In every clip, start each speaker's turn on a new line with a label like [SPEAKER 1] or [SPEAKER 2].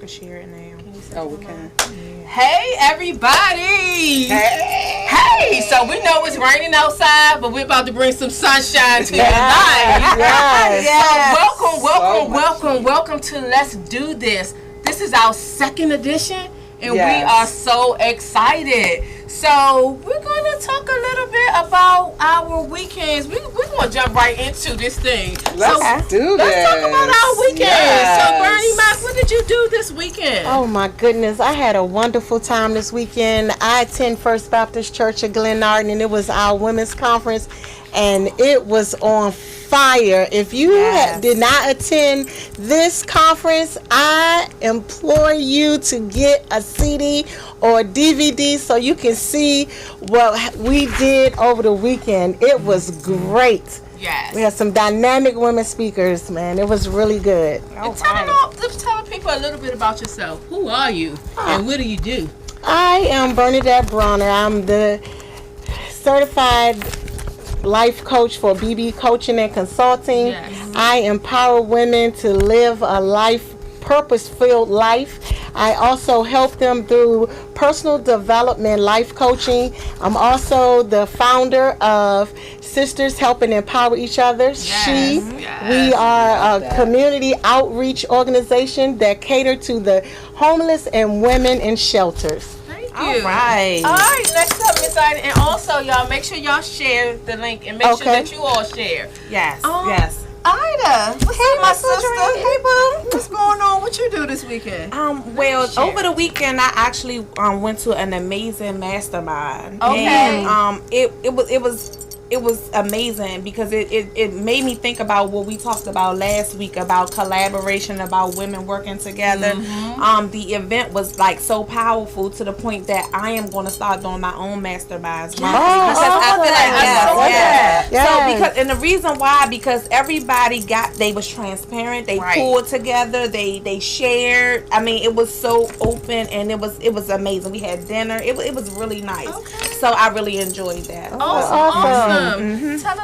[SPEAKER 1] can share it now.
[SPEAKER 2] Oh, we can.
[SPEAKER 3] Hey, everybody!
[SPEAKER 2] Hey!
[SPEAKER 3] So we know it's raining outside, but we're about to bring some sunshine to your
[SPEAKER 2] Yes,
[SPEAKER 3] life.
[SPEAKER 2] yes.
[SPEAKER 3] So welcome to Let's Do This. This is our second edition, and
[SPEAKER 2] Yes.
[SPEAKER 3] we are so excited. So we're going to talk a little bit about our weekends. We're going to jump right into this thing.
[SPEAKER 2] Let's do this.
[SPEAKER 3] Let's talk about our weekends.
[SPEAKER 2] Yes.
[SPEAKER 3] So Bernie Mac, what did you do this weekend?
[SPEAKER 1] Oh my goodness, I had a wonderful time this weekend. I attend First Baptist Church of Glenarden, and it was our women's conference, and it was on fire. If you did not attend this conference, I implore you to get a CD or a DVD so you can see what we did over the weekend. It was great.
[SPEAKER 3] Yes.
[SPEAKER 1] We had some dynamic women speakers, man. It was really good.
[SPEAKER 3] And tell people a little bit about yourself. Who are you and what do you do?
[SPEAKER 1] I am Bernadette Bronner. I'm the certified life coach for BB Coaching and Consulting.
[SPEAKER 3] Yes.
[SPEAKER 1] I empower women to live a purpose-filled life. I also help them through personal development life coaching. I'm also the founder of Sisters Helping Empower Each Other. We are a community outreach organization that cater to the homeless and women in shelters.
[SPEAKER 3] Thank you.
[SPEAKER 1] All right.
[SPEAKER 3] All right, next up, Miss Ida. And also, y'all, make sure y'all share the link and make sure that you all share.
[SPEAKER 1] Yes.
[SPEAKER 3] Yes. Ida, what's up, my sister? Hey, boo. What's going on? What you do this weekend?
[SPEAKER 4] Well, over the weekend, I actually went to an amazing mastermind.
[SPEAKER 3] Okay.
[SPEAKER 4] And it was amazing because it made me think about what we talked about last week about collaboration, about women working together.
[SPEAKER 3] Mm-hmm.
[SPEAKER 4] The event was like so powerful to the point that I am going to start doing my own masterminds. And the reason why, because everybody they was transparent, they pulled together, they shared. I mean, it was so open and it was amazing. We had dinner. It was really nice.
[SPEAKER 3] Okay.
[SPEAKER 4] So I really enjoyed that.
[SPEAKER 3] Awesome. Tell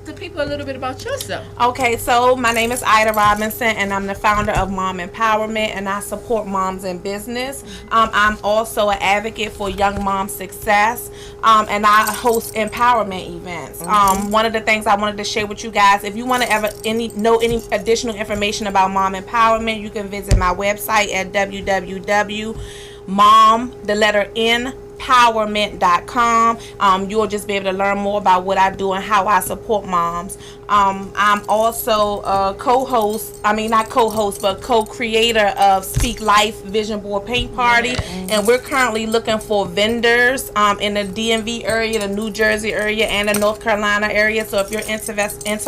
[SPEAKER 3] the people a little bit about yourself.
[SPEAKER 4] Okay, so my name is Ida Robinson, and I'm the founder of Mom Empowerment, and I support moms in business. I'm also an advocate for young mom success, and I host empowerment events. One of the things I wanted to share with you guys, if you want to know any additional information about Mom Empowerment, you can visit my website at empowerment.com. You'll just be able to learn more about what I do and how I support moms. I'm also a co-creator of Speak Life Vision Board Paint Party, and we're currently looking for vendors in the DMV area, the New Jersey area, and the North Carolina area. So if you're interested in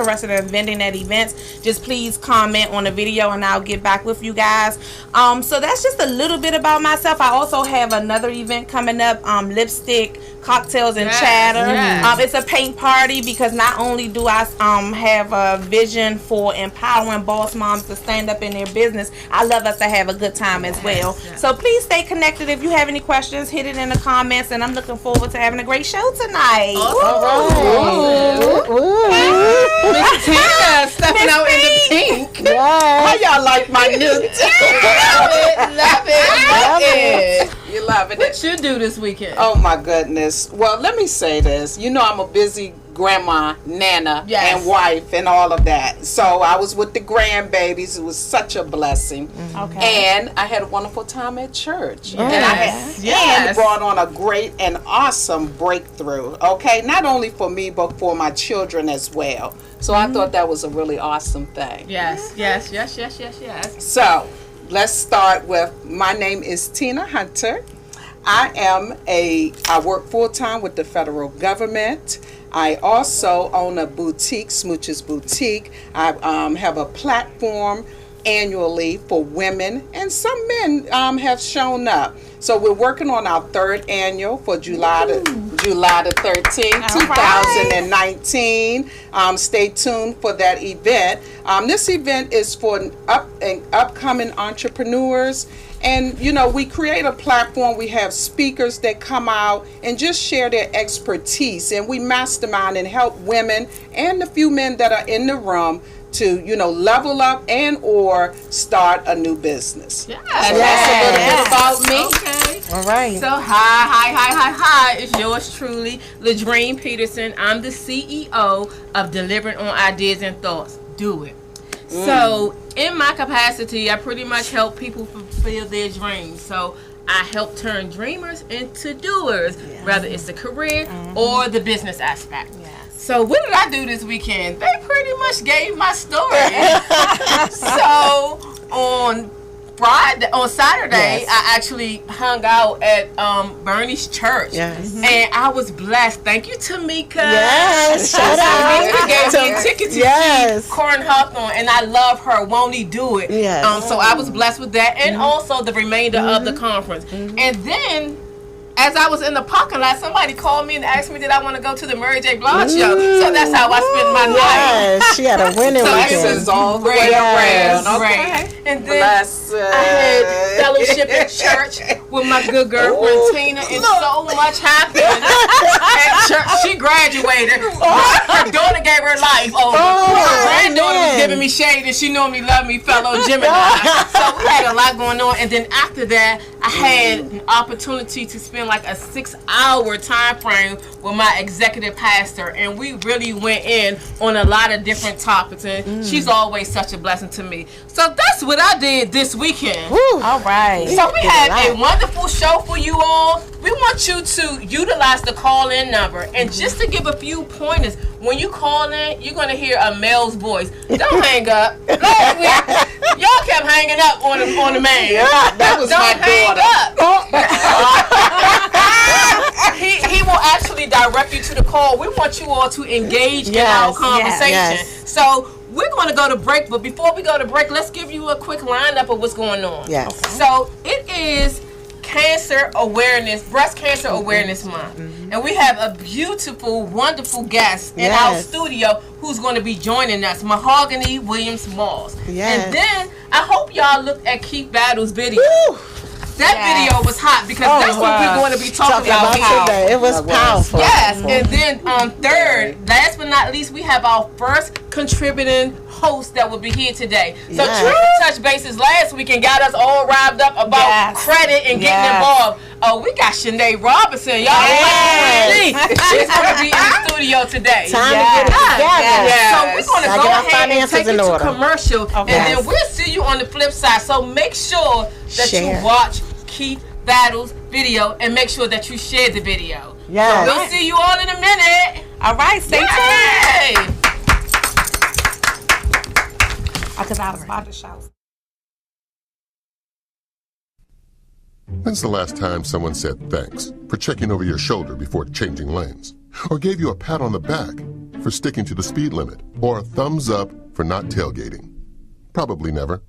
[SPEAKER 4] vending at events, just please comment on the video and I'll get back with you guys. So that's just a little bit about myself. I also have another event coming up, Lipstick, Cocktails, and Chatter. It's a paint party because not only do I have a vision for empowering boss moms to stand up in their business, I love us to have a good time as well. So please stay connected. If you have any questions, hit it in the comments, and I'm looking forward to having a great show tonight.
[SPEAKER 3] Miss Tina stepping out in the pink.
[SPEAKER 2] How y'all like my new
[SPEAKER 3] Love it.
[SPEAKER 2] You loving it?
[SPEAKER 3] What you do this weekend?
[SPEAKER 2] Oh my goodness. Well, let me say this. You know I'm a busy grandma, nana, and wife and all of that. So I was with the grandbabies. It was such a blessing. And I had a wonderful time at church. And brought on a great and awesome breakthrough. Okay, not only for me but for my children as well. So I thought that was a really awesome thing.
[SPEAKER 3] Yes.
[SPEAKER 2] So let's start with, my name is Tina Hunter. I work full-time with the federal government. I also own a boutique, Smooch's Boutique. I have a platform annually for women, and some men have shown up. So we're working on our third annual for July the 13th, 2019. Stay tuned for that event. This event is for upcoming entrepreneurs. And, you know, we create a platform. We have speakers that come out and just share their expertise. And we mastermind and help women and the few men that are in the room to, level up and or start a new business.
[SPEAKER 3] Yeah,
[SPEAKER 4] That's a little bit about me.
[SPEAKER 3] Okay.
[SPEAKER 1] All right.
[SPEAKER 3] So hi. It's yours truly, Ladrine Peterson. I'm the CEO of Delivering on Ideas and Thoughts. Do it. So in my capacity, I pretty much help people fulfill their dreams. So I help turn dreamers into doers, whether it's the career or the business aspect. So what did I do this weekend? They pretty much gave my story. So on Saturday, I actually hung out at Bernie's church.
[SPEAKER 1] Yes.
[SPEAKER 3] And I was blessed. Thank you, Tamika.
[SPEAKER 1] Yes, shout out.
[SPEAKER 3] Tamika gave me a ticket to see Corin Hawthorne, and I love her. Won't he do it?
[SPEAKER 1] Yes.
[SPEAKER 3] So I was blessed with that, and also the remainder of the conference. And then, as I was in the parking lot, somebody called me and asked me did I want to go to the Mary J. Blige show. So that's how I spent my night.
[SPEAKER 1] Yes, she had a winning
[SPEAKER 3] So
[SPEAKER 1] weekend.
[SPEAKER 2] This is all the way around.
[SPEAKER 3] Right.
[SPEAKER 2] Okay.
[SPEAKER 3] And then I had fellowship at church with my good girlfriend Tina, and so much happened at church. She graduated. Her daughter gave her life over. Her granddaughter was giving me shade, and she normally loved me, fellow Gemini. So we had a lot going on. And then after that, I had an opportunity to spend like a 6-hour time frame with my executive pastor, and we really went in on a lot of different topics, and she's always such a blessing to me. So that's what I did this weekend.
[SPEAKER 4] All right.
[SPEAKER 3] So we had a wonderful show for you all. We want you to utilize the call-in number, and just to give a few pointers, when you call in, you're going to hear a male's voice. Don't hang up. Y'all kept hanging up on the man.
[SPEAKER 2] That was my daughter.
[SPEAKER 3] He will actually direct you to the call. We want you all to engage in our conversation.
[SPEAKER 1] Yes.
[SPEAKER 3] So we're going to go to break, but before we go to break, let's give you a quick lineup of what's going on.
[SPEAKER 1] Yes.
[SPEAKER 3] So it is Breast Cancer Awareness Month. And we have a beautiful, wonderful guest in our studio who's going to be joining us, Mahogany Williams-Moss.
[SPEAKER 1] Yes.
[SPEAKER 3] And then I hope y'all looked at Keith Battle's video.
[SPEAKER 1] Woo.
[SPEAKER 3] That video was hot because that's what we're going to be talking about
[SPEAKER 1] today. It was powerful.
[SPEAKER 3] Yes, and then third, last but not least, we have our first contributing host that will be here today. So Trina touched bases last week and got us all riled up about credit and getting involved. Oh, we got Shanae Robinson, y'all. She's going to be in the studio today.
[SPEAKER 1] Time to get it together.
[SPEAKER 3] So we're going to go ahead and take it to commercial, and then
[SPEAKER 1] Yes.
[SPEAKER 3] we'll see you on the flip side. So make sure that
[SPEAKER 1] Share.
[SPEAKER 3] you watch Keith Battle's video and make sure that you share the video.
[SPEAKER 1] Yes.
[SPEAKER 3] So we'll see you all in a minute.
[SPEAKER 4] All right, stay tuned. Because I was about to shout.
[SPEAKER 5] When's the last time someone said thanks for checking over your shoulder before changing lanes? Or gave you a pat on the back for sticking to the speed limit? Or a thumbs up for not tailgating? Probably never.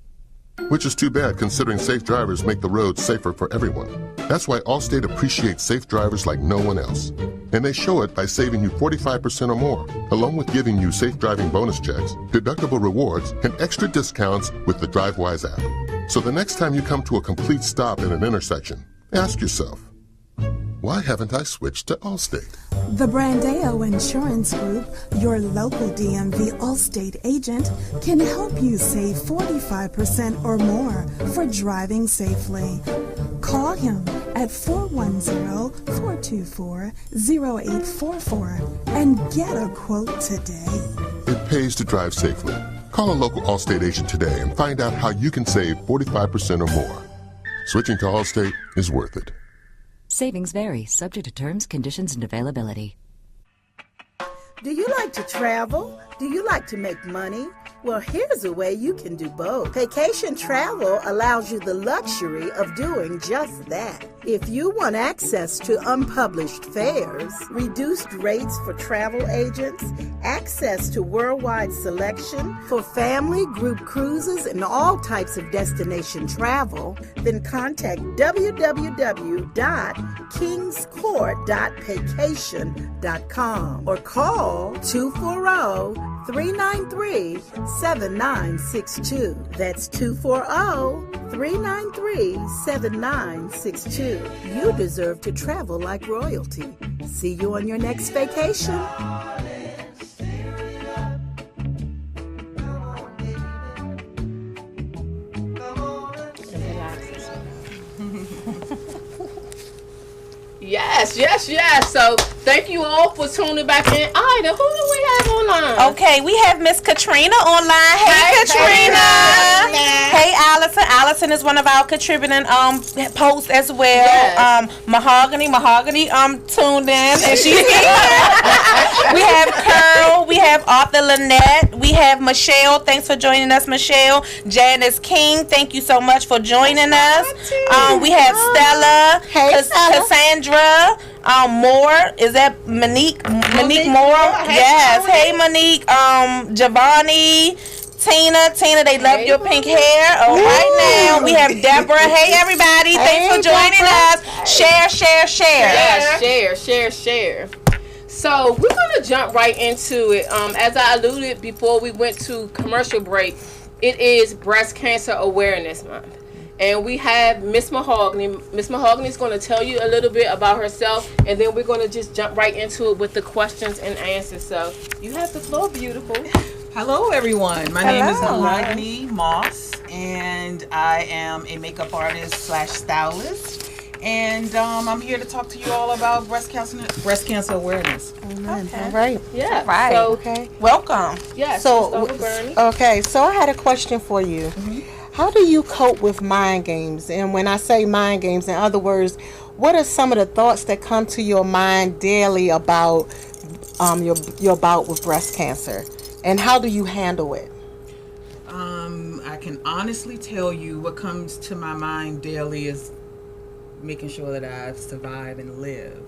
[SPEAKER 5] Which is too bad considering safe drivers make the roads safer for everyone. That's why Allstate appreciates safe drivers like no one else. And they show it by saving you 45% or more, along with giving you safe driving bonus checks, deductible rewards, and extra discounts with the DriveWise app. So the next time you come to a complete stop in an intersection, ask yourself, why haven't I switched to Allstate?
[SPEAKER 6] The Brandeo Insurance Group, your local DMV Allstate agent, can help you save 45% or more for driving safely. Call him at 410-424-0844 and get a quote today.
[SPEAKER 5] It pays to drive safely. Call a local Allstate agent today and find out how you can save 45% or more. Switching to Allstate is worth it.
[SPEAKER 7] Savings vary, subject to terms, conditions, and availability.
[SPEAKER 8] Do you like to travel? Do you like to make money? Well, here's a way you can do both. Vacation travel allows you the luxury of doing just that. If you want access to unpublished fares, reduced rates for travel agents, access to worldwide selection for family, group cruises, and all types of destination travel, then contact www.kingscourt.vacation.com or call 240-393-7962. That's 240-393-7962. You deserve to travel like royalty. See you on your next vacation.
[SPEAKER 3] Yes. So thank you all for tuning back in. Ida, who do we have online?
[SPEAKER 4] Okay, we have Miss Katrina online. Hey, Katrina. Hey, Allison. Allison is one of our contributing posts as well.
[SPEAKER 3] Yes.
[SPEAKER 4] Mahogany tuned in, and she's here. We have Curl. We have Arthur Lynette. We have Michelle. Thanks for joining us, Michelle. Janice King. Thank you so much for joining us. We have Stella.
[SPEAKER 1] Hey, Stella.
[SPEAKER 4] Cassandra. Moore. Is that Monique Moore? Yes. Hey, Monique. Giovanni. Tina, they love your pink hair. All right, now we have Deborah. Hey, everybody. Thanks for joining us. Share.
[SPEAKER 3] Yes, share. So we're going to jump right into it. As I alluded before we went to commercial break, it is Breast Cancer Awareness Month. And we have Miss Mahogany. Miss Mahogany is going to tell you a little bit about herself, and then we're going to just jump right into it with the questions and answers. So you have the floor, beautiful.
[SPEAKER 9] Hello, everyone. My name is Mahogany Moss, and I am a makeup artist / stylist. And I'm here to talk to you all about breast cancer awareness.
[SPEAKER 1] Okay. All right.
[SPEAKER 3] Yeah.
[SPEAKER 4] Right.
[SPEAKER 3] So,
[SPEAKER 1] Okay.
[SPEAKER 4] Welcome.
[SPEAKER 3] yeah.
[SPEAKER 1] So,
[SPEAKER 3] Bernie.
[SPEAKER 1] okay. So I had a question for you. How do you cope with mind games? And when I say mind games, in other words, what are some of the thoughts that come to your mind daily about your bout with breast cancer? And how do you handle it?
[SPEAKER 9] I can honestly tell you what comes to my mind daily is making sure that I survive and live.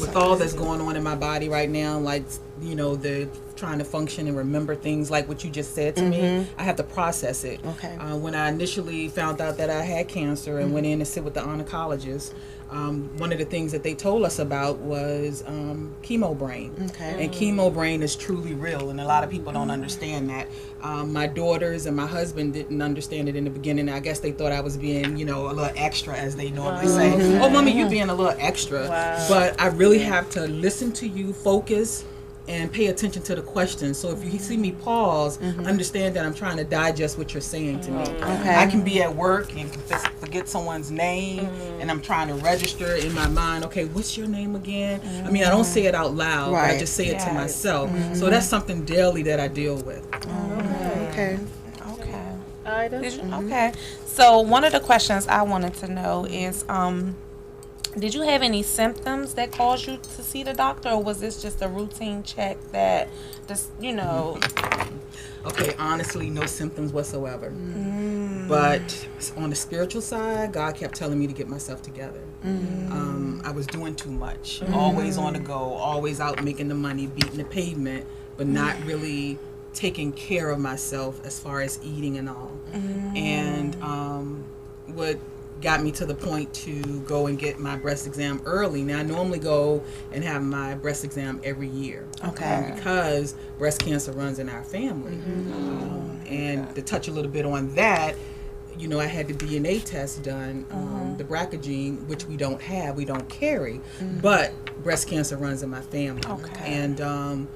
[SPEAKER 9] With all that's going on in my body right now, like, the trying to function and remember things like what you just said to me, I have to process it.
[SPEAKER 1] Okay.
[SPEAKER 9] When I initially found out that I had cancer and went in to sit with the oncologist, one of the things that they told us about was chemo brain.
[SPEAKER 1] Okay.
[SPEAKER 9] And chemo brain is truly real, and a lot of people don't understand that. My daughters and my husband didn't understand it in the beginning. I guess they thought I was being, a little extra, as they normally say. Oh, mommy, you being a little extra.
[SPEAKER 3] Wow.
[SPEAKER 9] But I really have to listen to you, focus, and pay attention to the questions. So if you see me pause, understand that I'm trying to digest what you're saying to me.
[SPEAKER 1] Okay.
[SPEAKER 9] I can be at work and forget someone's name, and I'm trying to register in my mind, okay, what's your name again? I mean, I don't say it out loud, but I just say it to myself. So that's something daily that I deal with.
[SPEAKER 1] Okay.
[SPEAKER 3] Ida?
[SPEAKER 4] Okay. So one of the questions I wanted to know is, did you have any symptoms that caused you to see the doctor, or was this just a routine check that just,
[SPEAKER 9] Okay, honestly, no symptoms whatsoever. But on the spiritual side, God kept telling me to get myself together. I was doing too much, always on the go, always out making the money, beating the pavement, but not really taking care of myself as far as eating and all. And what got me to the point to go and get my breast exam early. Now, I normally go and have my breast exam every year.
[SPEAKER 1] Okay.
[SPEAKER 9] Because breast cancer runs in our family. And to touch a little bit on that, I had the DNA test done, the BRCA gene, which we don't carry, but breast cancer runs in my family. And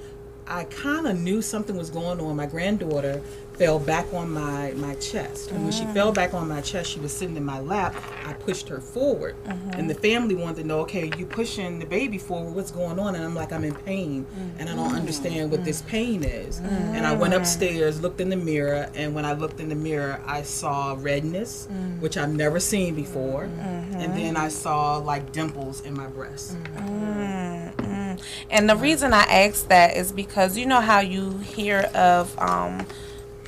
[SPEAKER 9] I kind of knew something was going on. My granddaughter fell back on my chest. And when she fell back on my chest, she was sitting in my lap. I pushed her forward. And the family wanted to know, okay, you pushing the baby forward, what's going on? And I'm like, I'm in pain. And I don't understand what this pain is. And I went upstairs, looked in the mirror, and when I looked in the mirror, I saw redness, which I've never seen before. And then I saw like dimples in my breast.
[SPEAKER 4] And the reason I asked that is because you know how you hear of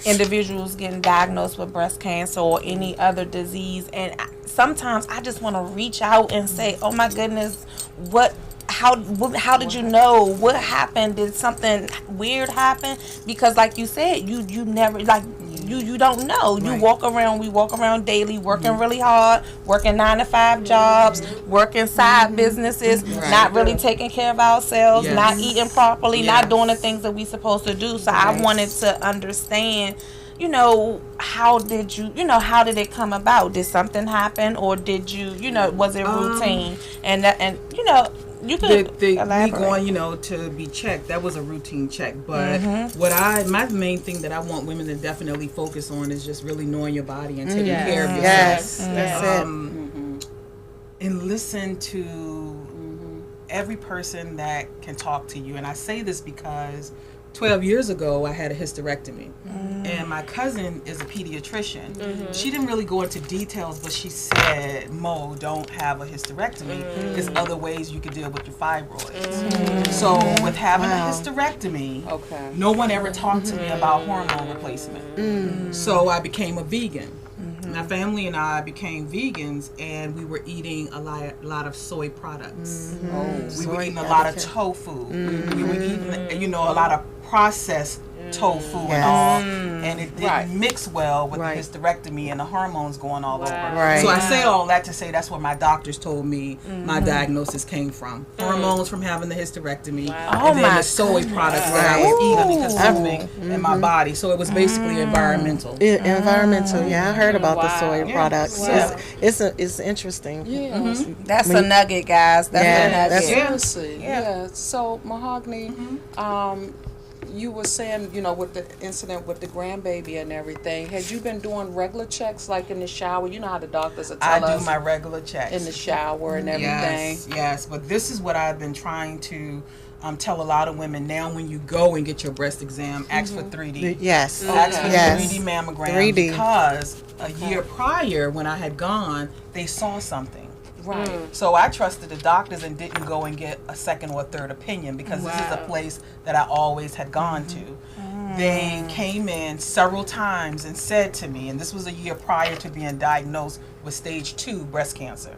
[SPEAKER 4] individuals getting diagnosed with breast cancer or any other disease, and sometimes I just want to reach out and say, oh my goodness, how did you know? What happened? Did something weird happen? Because like you said, you never, like, you don't know. We walk around daily, working really hard, working 9 to 5 jobs, working side businesses, not really taking care of ourselves, not eating properly, not doing the things that we supposed to do. So I wanted to understand, how did it come about? Did something happen, or did you, was it routine? You could
[SPEAKER 9] me going, to be checked, that was a routine check. But my main thing that I want women to definitely focus on is just really knowing your body and taking care of yourself.
[SPEAKER 1] Yes, that's it.
[SPEAKER 9] And listen to every person that can talk to you. And I say this because 12 years ago, I had a hysterectomy. And my cousin is a pediatrician. She didn't really go into details, but she said, Mo, don't have a hysterectomy. There's other ways you can deal with your fibroids. So with having a hysterectomy, no one ever talked to me about hormone replacement. So I became a vegan. My family and I became vegans, and we were eating a lot of soy products. We were eating a lot of tofu. We were eating, a lot of processed tofu and all, and it didn't mix well with the hysterectomy and the hormones going all over. So I say all that to say that's where my doctors told me my diagnosis came from. Hormones from having the hysterectomy, and then the soy products that I was eating and consuming in my body. So it was basically environmental.
[SPEAKER 1] Environmental, I heard about the soy products. It's interesting.
[SPEAKER 4] That's a nugget, guys. That's a nugget.
[SPEAKER 2] Seriously, So Mahogany, you were saying, with the incident with the grandbaby and everything, had you been doing regular checks, like in the shower? You know how the doctors will tell us.
[SPEAKER 9] I do my regular checks.
[SPEAKER 2] In the shower and everything.
[SPEAKER 9] Yes. But this is what I've been trying to tell a lot of women. Now when you go and get your breast exam, ask for 3D.
[SPEAKER 1] Yes.
[SPEAKER 9] Ask for 3D mammogram. Because a year prior, when I had gone, they saw something.
[SPEAKER 2] Right.
[SPEAKER 9] So I trusted the doctors and didn't go and get a second or third opinion, because this is a place that I always had gone to. They came in several times and said to me, and this was a year prior to being diagnosed with stage 2 breast cancer.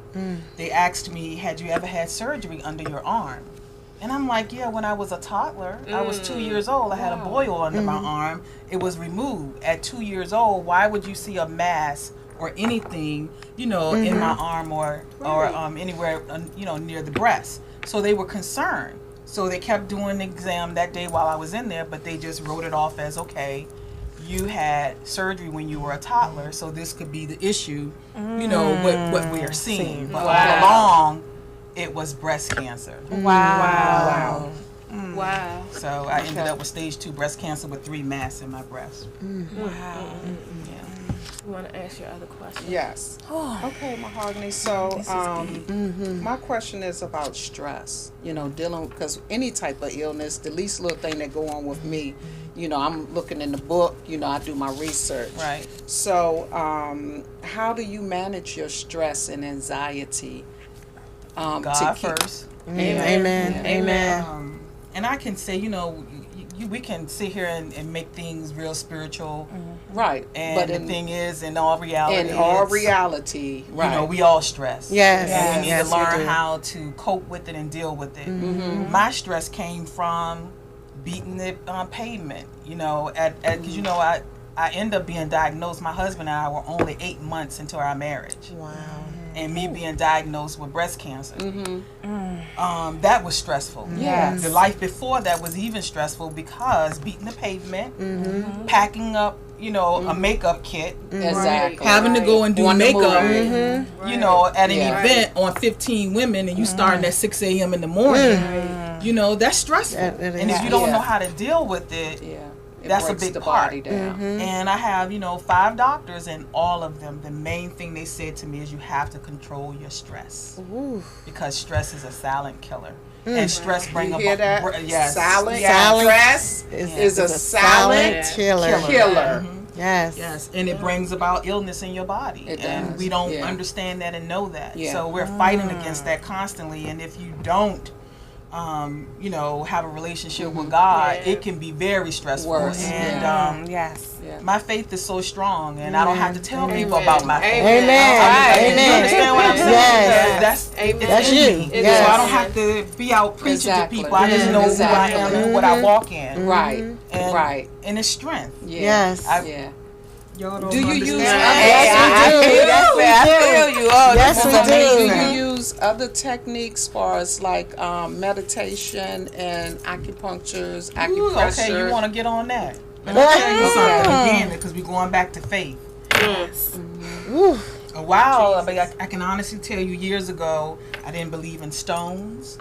[SPEAKER 9] They asked me, had you ever had surgery under your arm? And I'm like, yeah, when I was a toddler, I was 2 years old, I had a boil under my arm. It was removed. At 2 years old, why would you see a mass or anything, in my arm or anywhere, near the breast? So they were concerned. So they kept doing the exam that day while I was in there, but they just wrote it off as, okay, you had surgery when you were a toddler, so this could be the issue, what we are seeing. But all along, it was breast cancer.
[SPEAKER 4] Wow.
[SPEAKER 9] So I ended up with stage 2 breast cancer with 3 masses in my breast.
[SPEAKER 3] Wow. You want to ask your other question?
[SPEAKER 2] Yes. Okay, Mahogany. So, my question is about stress. Dealing, because any type of illness, the least little thing that go on with me, I'm looking in the book. I do my research.
[SPEAKER 9] Right.
[SPEAKER 2] So, how do you manage your stress and anxiety?
[SPEAKER 9] God first.
[SPEAKER 1] Amen.
[SPEAKER 9] And I can say, we can sit here and make things real spiritual.
[SPEAKER 2] Right.
[SPEAKER 9] And the thing is, in all reality,
[SPEAKER 2] right.
[SPEAKER 9] We all stress.
[SPEAKER 1] Yes.
[SPEAKER 9] And we need to learn how to cope with it and deal with it. My stress came from beating the pavement, because, I ended up being diagnosed. My husband and I were only 8 months into our marriage.
[SPEAKER 1] Wow.
[SPEAKER 9] And me being diagnosed with breast cancer. That was stressful.
[SPEAKER 2] Yes.
[SPEAKER 9] The life before that was even stressful, because beating the pavement, packing up, a makeup kit.
[SPEAKER 2] Exactly.
[SPEAKER 9] Having to go and do makeup, at an event on 15 women, and you starting at 6 a.m. in the morning. That's stressful. And if you don't know how to deal with it, that's a big part. And I have, 5 doctors, and all of them, the main thing they said to me is you have to control your stress. Because stress is a silent killer. And stress brings about...
[SPEAKER 2] hear that?
[SPEAKER 9] Yes.
[SPEAKER 2] Silent stress is a silent killer.
[SPEAKER 1] Yes.
[SPEAKER 9] And it brings about illness in your body. And we don't understand that and know that. So we're fighting against that constantly. And if you don't have a relationship with God, it can be very stressful.
[SPEAKER 2] Worse.
[SPEAKER 9] And my faith is so strong, and I don't have to tell people about my faith.
[SPEAKER 1] Amen.
[SPEAKER 9] You understand what I'm saying?
[SPEAKER 1] Yes.
[SPEAKER 9] That's
[SPEAKER 1] you.
[SPEAKER 9] So I don't have to be out preaching to people. I just know who I am and what I walk in.
[SPEAKER 2] Right.
[SPEAKER 9] And it's strength.
[SPEAKER 1] Yes.
[SPEAKER 9] Y'all don't
[SPEAKER 2] do you
[SPEAKER 9] understand.
[SPEAKER 2] use
[SPEAKER 1] I feel you. Yes, we do.
[SPEAKER 2] Do you use other techniques, far as like meditation and acupuncture?
[SPEAKER 9] Okay, you want to get on that? Let me tell you something again, because we're going back to faith.
[SPEAKER 3] Yes.
[SPEAKER 9] Wow, but I can honestly tell you, years ago, I didn't believe in stones.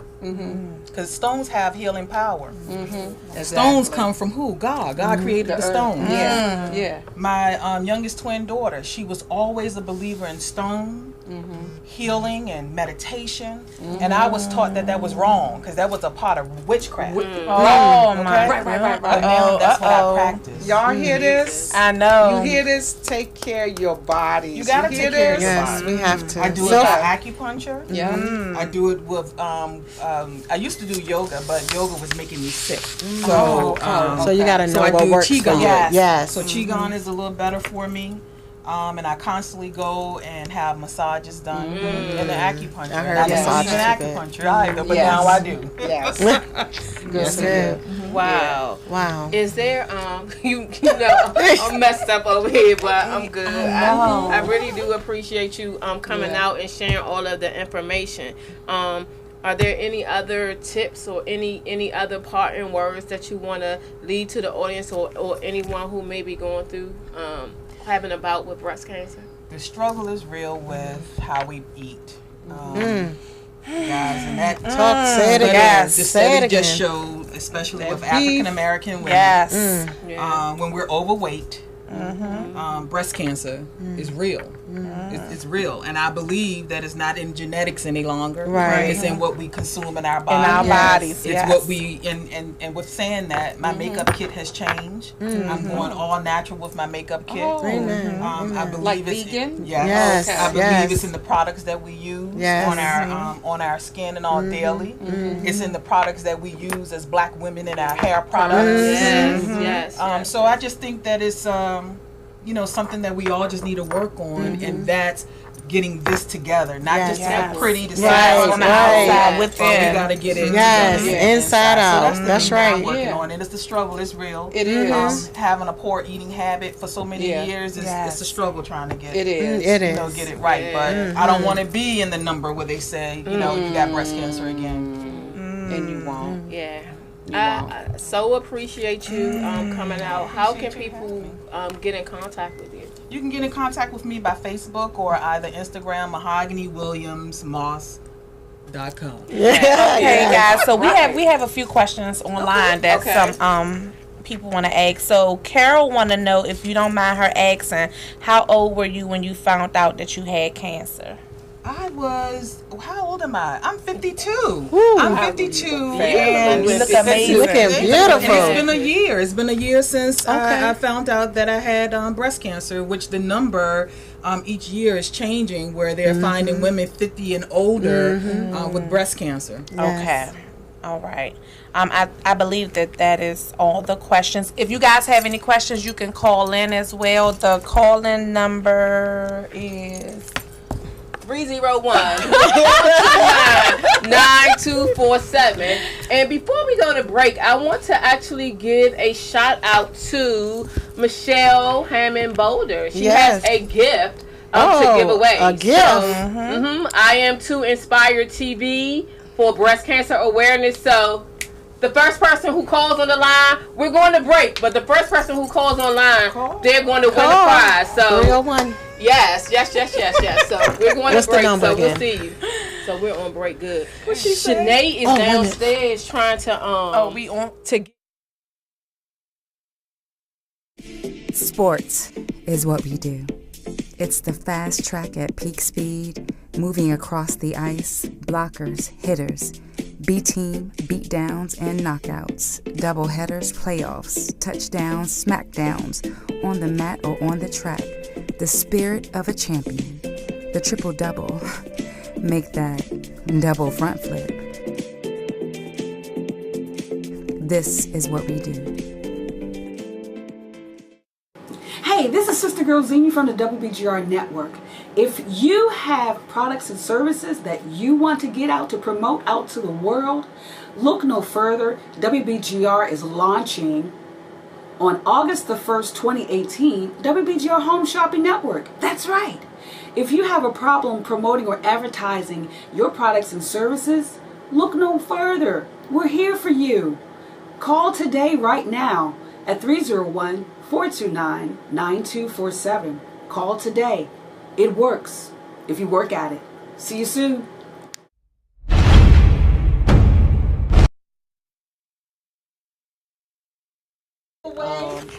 [SPEAKER 9] Because stones have healing power.
[SPEAKER 2] Exactly.
[SPEAKER 9] Stones come from who? God. God created the stones.
[SPEAKER 2] Yeah.
[SPEAKER 9] My youngest twin daughter, she was always a believer in stone healing and meditation, and I was taught that was wrong because that was a part of witchcraft.
[SPEAKER 4] Oh my!
[SPEAKER 3] Right.
[SPEAKER 9] But now that's what I practice.
[SPEAKER 2] Y'all hear this?
[SPEAKER 4] I know.
[SPEAKER 2] You hear this? Take care of your bodies.
[SPEAKER 9] You gotta
[SPEAKER 2] hear
[SPEAKER 9] take care of
[SPEAKER 2] this?
[SPEAKER 9] your
[SPEAKER 1] Yes,
[SPEAKER 9] body.
[SPEAKER 1] we have to.
[SPEAKER 9] I do it by acupuncture.
[SPEAKER 2] Yeah.
[SPEAKER 9] I do it with. I used to do yoga, but yoga was making me sick.
[SPEAKER 1] So you got to know
[SPEAKER 9] So I
[SPEAKER 1] what
[SPEAKER 9] do
[SPEAKER 1] works for
[SPEAKER 9] qigong.
[SPEAKER 1] you. Yes.
[SPEAKER 9] So qigong is a little better for me. And I constantly go and have massages done and the acupuncture.
[SPEAKER 1] I heard
[SPEAKER 9] I didn't believe in
[SPEAKER 1] massages
[SPEAKER 9] acupuncture either, but now I do.
[SPEAKER 2] Yes.
[SPEAKER 1] Yes, good.
[SPEAKER 3] Wow.
[SPEAKER 1] Wow.
[SPEAKER 3] Is there you know I'm messed up over here, but I'm good. I really do appreciate you coming out and sharing all of the information. Are there any other tips or any other parting words that you want to lead to the audience or anyone who may be going through having a bout with breast cancer?
[SPEAKER 9] The struggle is real with how we eat. Guys, and that
[SPEAKER 1] Say it again.
[SPEAKER 9] The
[SPEAKER 1] Say it
[SPEAKER 9] study
[SPEAKER 1] again.
[SPEAKER 9] just showed, especially with African American women,
[SPEAKER 4] Yes.
[SPEAKER 9] when we're overweight, breast cancer is real. It's real, and I believe that it's not in genetics any longer.
[SPEAKER 1] Right.
[SPEAKER 9] It's in what we consume in our
[SPEAKER 4] In
[SPEAKER 9] bodies.
[SPEAKER 4] our bodies.
[SPEAKER 9] It's what we and with saying that, my makeup kit has changed. I'm going all natural with my makeup kit.
[SPEAKER 1] Amen.
[SPEAKER 9] I believe
[SPEAKER 3] Like
[SPEAKER 9] it's
[SPEAKER 3] vegan?
[SPEAKER 1] Yes.
[SPEAKER 9] I believe
[SPEAKER 1] Yes.
[SPEAKER 9] it's in the products that we use
[SPEAKER 1] Yes.
[SPEAKER 9] on our skin and all daily. It's in the products that we use as Black women in our hair products.
[SPEAKER 3] Yes.
[SPEAKER 9] So I just think that it's something that we all just need to work on, and that's getting this together, not just to
[SPEAKER 4] Yes.
[SPEAKER 9] look pretty to
[SPEAKER 1] Right,
[SPEAKER 9] on the
[SPEAKER 1] right.
[SPEAKER 9] outside.
[SPEAKER 4] Within.
[SPEAKER 9] We gotta get it
[SPEAKER 1] Yes,
[SPEAKER 9] together.
[SPEAKER 1] inside out.
[SPEAKER 9] So
[SPEAKER 1] That's
[SPEAKER 9] the thing that I'm
[SPEAKER 1] right.
[SPEAKER 9] working on, and it's the struggle. It's real.
[SPEAKER 2] It is.
[SPEAKER 9] Having a poor eating habit for so many years is it's a struggle trying to get
[SPEAKER 2] It is.
[SPEAKER 1] It is.
[SPEAKER 9] get it right. But I don't want to be in the number where they say you got breast cancer again.
[SPEAKER 2] And you won't.
[SPEAKER 3] Yeah. I so appreciate you coming out. How can people get in contact with you?
[SPEAKER 9] You can get in contact with me by Facebook or either Instagram, Mahogany Williams Moss.com.
[SPEAKER 4] Okay, guys. So we have a few questions online that some people want to ask. So Carol want to know, if you don't mind her asking, how old were you when you found out that you had cancer?
[SPEAKER 9] How old am I? I'm 52.
[SPEAKER 1] Woo.
[SPEAKER 9] I'm 52.
[SPEAKER 4] And you look
[SPEAKER 1] Looking
[SPEAKER 4] amazing.
[SPEAKER 1] beautiful.
[SPEAKER 9] And it's been a year since I found out that I had breast cancer, which the number each year is changing, where they're finding women 50 and older with breast cancer.
[SPEAKER 4] Okay. All right. I believe that is all the questions. If you guys have any questions, you can call in as well. The call-in number is
[SPEAKER 3] 301-9247. And before we go to break, I want to actually give a shout out to Michelle Hammond Boulder. She has a gift to give away.
[SPEAKER 1] A gift.
[SPEAKER 3] So, I am to Inspire TV for breast cancer awareness. So the first person who calls on the line, we're going to break, but the first person who calls online, they're going to win the prize. So
[SPEAKER 1] 301.
[SPEAKER 3] Yes. So we're going to break, so
[SPEAKER 1] again?
[SPEAKER 3] we'll see you. So we're on break. Good. Shanae is downstairs trying to
[SPEAKER 4] we on to.
[SPEAKER 10] Sports is what we do. It's the fast track at peak speed, moving across the ice, blockers, hitters, B-team, beatdowns, and knockouts, doubleheaders, playoffs, touchdowns, smackdowns, on the mat or on the track. The spirit of a champion. The triple-double. Make that double front flip. This is what we do.
[SPEAKER 11] Hey, this is Sister Girl Zini from the WBGR Network. If you have products and services that you want to get out to promote out to the world, look no further. WBGR is launching on August the 1st, 2018, WBGR Home Shopping Network. That's right. If you have a problem promoting or advertising your products and services, look no further. We're here for you. Call today right now at 301-429-9247. Call today. It works if you work at it. See you soon.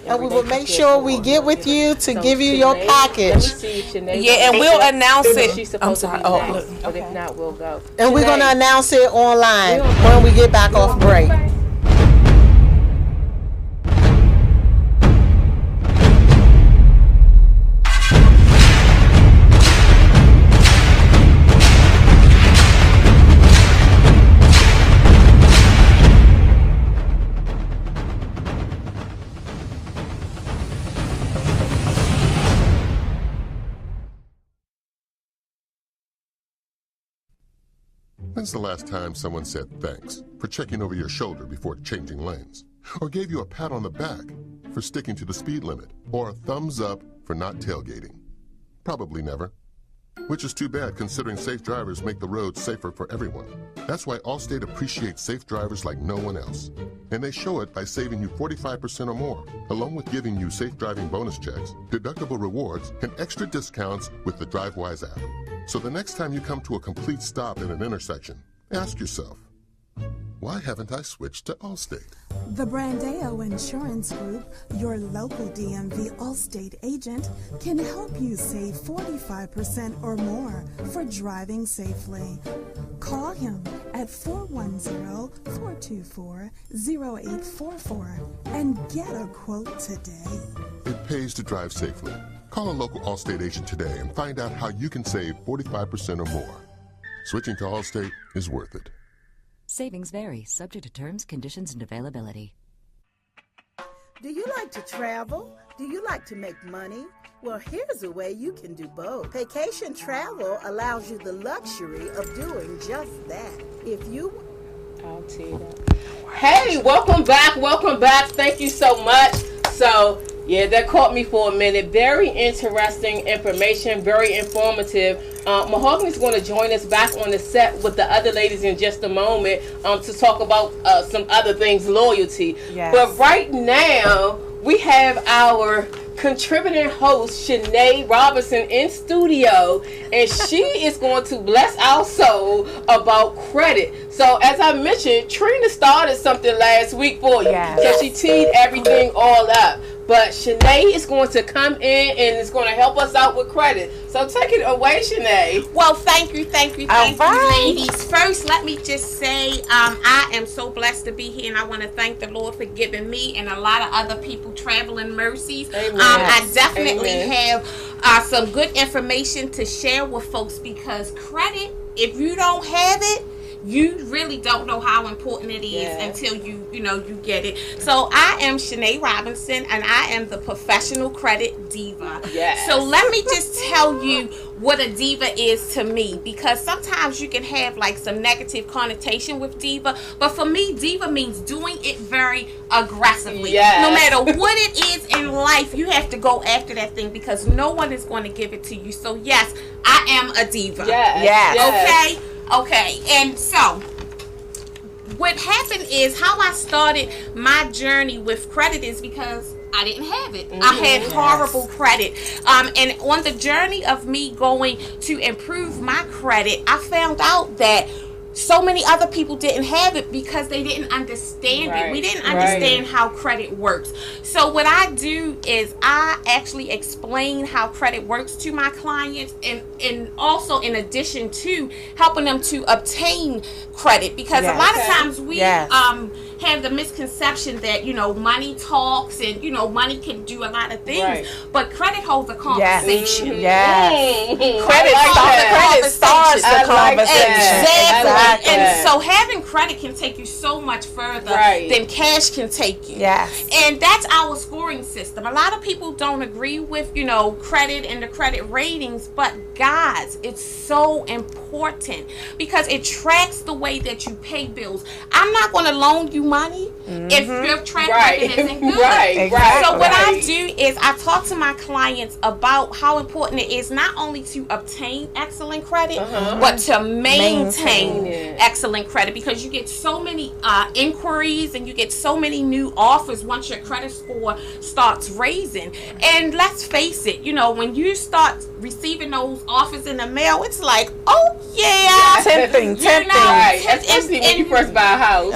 [SPEAKER 1] And we will make sure we get with you to give you your package.
[SPEAKER 4] Yeah, and we'll announce it. I'm sorry.
[SPEAKER 3] But if not, we'll go.
[SPEAKER 1] And we're going to announce it online when we get back off break.
[SPEAKER 5] When's the last time someone said thanks for checking over your shoulder before changing lanes? Or gave you a pat on the back for sticking to the speed limit? Or a thumbs up for not tailgating? Probably never. Which is too bad, considering safe drivers make the roads safer for everyone. That's why Allstate appreciates safe drivers like no one else. And they show it by saving you 45% or more, along with giving you safe driving bonus checks, deductible rewards, and extra discounts with the DriveWise app. So the next time you come to a complete stop in an intersection, ask yourself, why haven't I switched to Allstate?
[SPEAKER 6] The Brandeo Insurance Group, your local DMV Allstate agent, can help you save 45% or more for driving safely. Call him at 410-424-0844 and get a quote today.
[SPEAKER 5] It pays to drive safely. Call a local Allstate agent today and find out how you can save 45% or more. Switching to Allstate is worth it.
[SPEAKER 7] Savings vary, subject to terms, conditions, and availability.
[SPEAKER 8] Do you like to travel? Do you like to make money? Well, here's a way you can do both. Vacation travel allows you the luxury of doing just that. If you...
[SPEAKER 3] I'll tell you that. Hey, welcome back. Thank you so much. So, yeah, that caught me for a minute. Very interesting information, very informative. Mahogany is going to join us back on the set with the other ladies in just a moment to talk about some other things, loyalty.
[SPEAKER 4] Yes.
[SPEAKER 3] But right now, we have our contributing host, Shanae Robinson, in studio, and she is going to bless our soul about credit. So, as I mentioned, Trina started something last week for you.
[SPEAKER 4] Yes.
[SPEAKER 3] So she teed everything all up. But Shanae is going to come in and is going to help us out with credit. So take it away, Shanae.
[SPEAKER 4] Well, thank you, ladies. First, let me just say I am so blessed to be here, and I want to thank the Lord for giving me and a lot of other people traveling mercies.
[SPEAKER 3] Amen.
[SPEAKER 4] I definitely
[SPEAKER 3] Amen.
[SPEAKER 4] have some good information to share with folks, because credit, if you don't have it, you really don't know how important it is until you get it. So I am Shanae Robinson, and I am the professional credit diva.
[SPEAKER 3] Yes.
[SPEAKER 4] So let me just tell you what a diva is to me, because sometimes you can have like some negative connotation with diva, but for me, diva means doing it very aggressively.
[SPEAKER 3] Yes.
[SPEAKER 4] No matter what it is in life, you have to go after that thing, because no one is going to give it to you. So yes, I am a diva.
[SPEAKER 3] Yes.
[SPEAKER 4] Okay, and so what happened is, how I started my journey with credit is because I didn't have it. I had horrible credit. And on the journey of me going to improve my credit, I found out that so many other people didn't have it because they didn't understand it. We didn't understand how credit works. So what I do is I actually explain how credit works to my clients, and also in addition to helping them to obtain credit, because a lot of times we have the misconception that money talks and money can do a lot of things, but credit holds a conversation.
[SPEAKER 1] Credit starts the conversation.
[SPEAKER 4] Exactly. And so having credit can take you so much further than cash can take you. And that's our scoring system. A lot of people don't agree with credit and the credit ratings, but guys, it's so important because it tracks the way that you pay bills. I'm not going to loan you money if your track record isn't good. So what I do is I talk to my clients about how important it is not only to obtain excellent credit, but to maintain excellent credit, because you get so many inquiries and you get so many new offers once your credit score starts raising. And let's face it, when you start receiving those offers in the mail, it's like, oh yeah,
[SPEAKER 1] tempting.
[SPEAKER 3] Right. Especially when you first buy a house.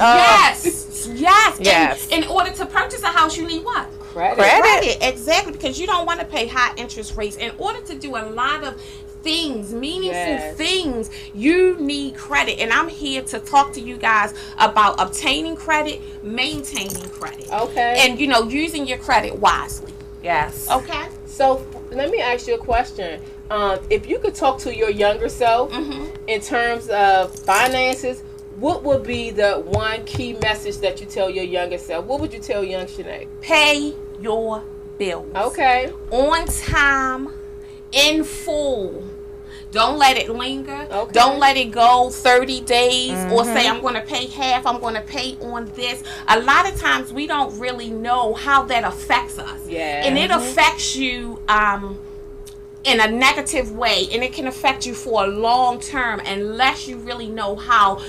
[SPEAKER 4] Yes. And in order to purchase a house, you need what?
[SPEAKER 1] Credit.
[SPEAKER 4] Exactly, because you don't want to pay high interest rates. In order to do a lot of things, meaningful things, you need credit. And I'm here to talk to you guys about obtaining credit, maintaining credit.
[SPEAKER 3] Okay.
[SPEAKER 4] And, using your credit wisely.
[SPEAKER 1] Yes.
[SPEAKER 4] Okay.
[SPEAKER 3] So let me ask you a question. If you could talk to your younger self in terms of finances, what would be the one key message that you tell your younger self? What would you tell young Shanae?
[SPEAKER 4] Pay your bills.
[SPEAKER 3] Okay.
[SPEAKER 4] On time, in full. Don't let it linger.
[SPEAKER 3] Okay.
[SPEAKER 4] Don't let it go 30 days or say I'm going to pay half, I'm going to pay on this. A lot of times we don't really know how that affects us.
[SPEAKER 3] Yeah.
[SPEAKER 4] And it affects you in a negative way, and it can affect you for a long term unless you really know how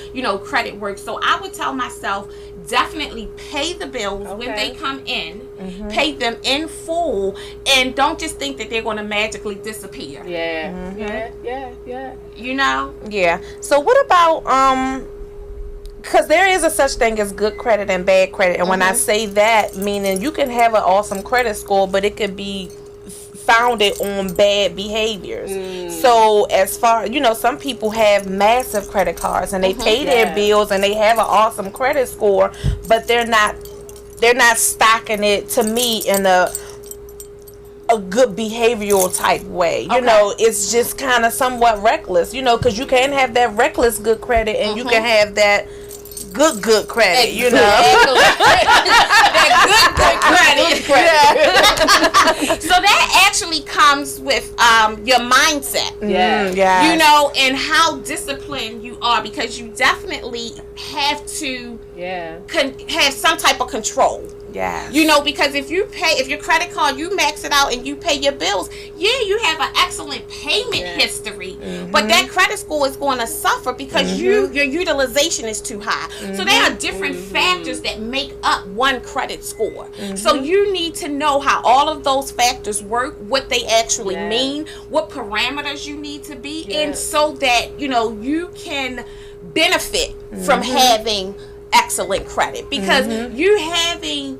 [SPEAKER 4] credit works. So I would tell myself, definitely pay the bills when they come in, pay them in full, and don't just think that they're going to magically disappear.
[SPEAKER 3] Yeah.
[SPEAKER 1] Yeah. So what about because there is a such thing as good credit and bad credit, and when I say that, meaning you can have an awesome credit score, but it could be founded on bad behaviors. So as far, some people have massive credit cards and they pay their bills and they have an awesome credit score, but they're not stocking it, to me, in a good behavioral type way. It's just kind of somewhat reckless, because you can have that reckless good credit and you can have that good credit,
[SPEAKER 4] that good credit. So that actually comes with your mindset. And how disciplined you are, because you definitely have to have some type of control. Because if your credit card, you max it out and you pay your bills, you have an excellent payment history, but that credit score is going to suffer because your utilization is too high. So there are different factors that make up one credit score. So you need to know how all of those factors work, what they actually mean, what parameters you need to be in, so that you can benefit from having excellent credit. Because you having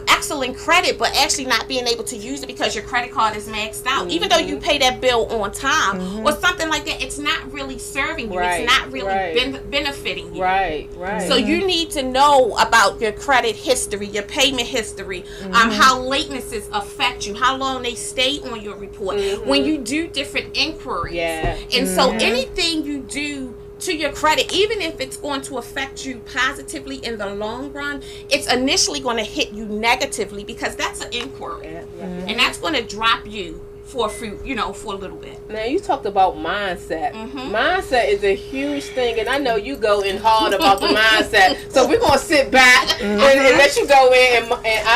[SPEAKER 4] excellent credit but actually not being able to use it because your credit card is maxed out, even though you pay that bill on time or something like that, it's not really serving you. It's not really benefiting you. So you need to know about your credit history, your payment history, how latenesses affect you, how long they stay on your report, when you do different inquiries. And so anything you do to your credit, even if it's going to affect you positively in the long run, it's initially going to hit you negatively, because that's an inquiry, and that's going to drop you for a little bit.
[SPEAKER 3] Now, you talked about mindset. Mindset is a huge thing, and I know you go in hard about the mindset. So we're gonna sit back and let you go in, and